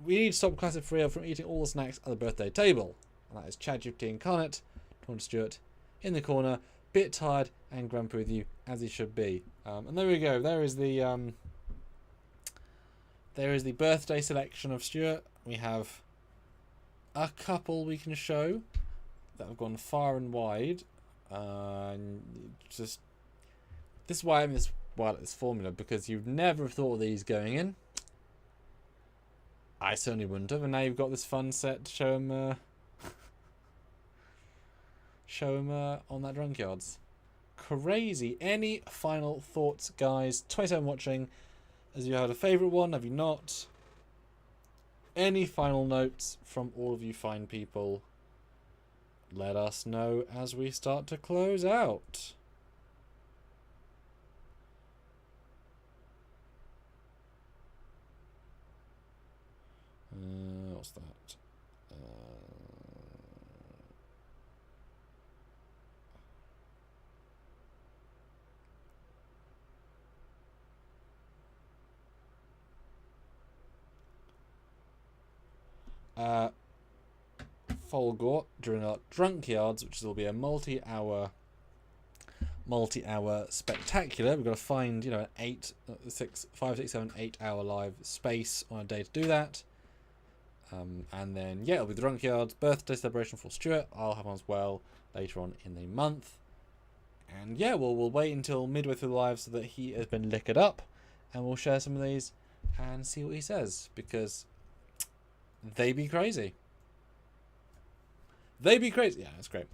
"We need to stop Classic for Real from eating all the snacks at the birthday table." And that is ChatGPT incarnate, talking to Stuart in the corner, bit tired and grumpy with you as he should be. And there we go. There is the birthday selection of Stuart. We have a couple we can show that have gone far and wide. This is why I'm wild at this formula, because you'd never have thought of these going in. I certainly wouldn't have. And now you've got this fun set to show him on that Trekyards. Crazy. Any final thoughts, guys? 27 watching. Have you had a favourite one? Have you not? Any final notes from all of you fine people? Let us know as we start to close out. What's that? Folgor during our Trekyards, which will be a multi-hour spectacular. We've got to find, an 5, 6, 7, 8 hour live space on a day to do that. And then it'll be the Trekyards birthday celebration for Stuart. I'll have one as well later on in the month. And we'll wait until midway through the live so that he has been liquored up, and we'll share some of these and see what he says, because they be crazy. They be crazy. Yeah, that's great.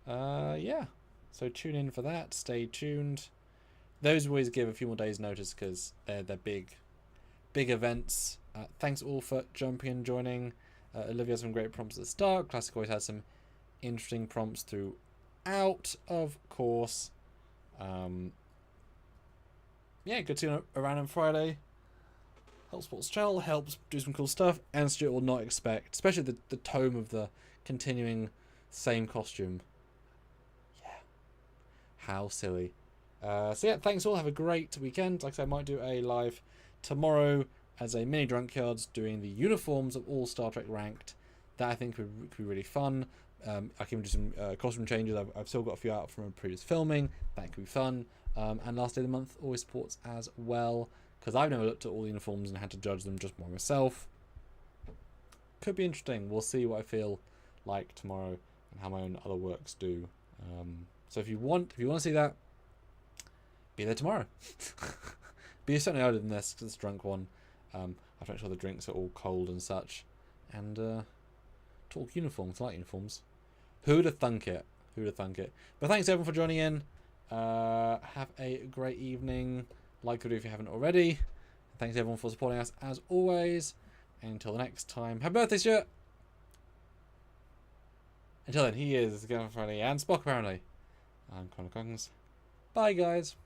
So tune in for that. Stay tuned. Those always give a few more days' notice because they're big. big events. Thanks all for jumping and joining. Olivia had some great prompts at the start. Classic always had some interesting prompts throughout, of course. Yeah, good to see you around on Friday. Helps Sports Channel, helps do some cool stuff, and Stuart will not expect, especially the tome of the continuing same costume. Yeah. How silly. So yeah, thanks all. Have a great weekend. Like I said, I might do a live tomorrow as a mini Drunkyards doing the uniforms of all Star Trek ranked. That I think could be really fun. I can do some costume changes. I've still got a few out from a previous filming. That could be fun. And last day of the month always supports as well, because I've never looked at all the uniforms and had to judge them just by myself. Could be interesting. We'll see what I feel like tomorrow and how my own other works do. So if you want to see that, be there tomorrow. Be certainly earlier than this, because it's a drunk one. I have to make sure the drinks are all cold and such. And talk uniforms, like uniforms. Who'd have thunk it? Who'd have thunk it? But thanks everyone for joining in. Have a great evening. Like the video if you haven't already. Thanks everyone for supporting us as always. And until the next time, happy birthday, Stuart! Until then, he is Gavin Friday and Spock apparently. I'm Connor Coggins. Bye, guys.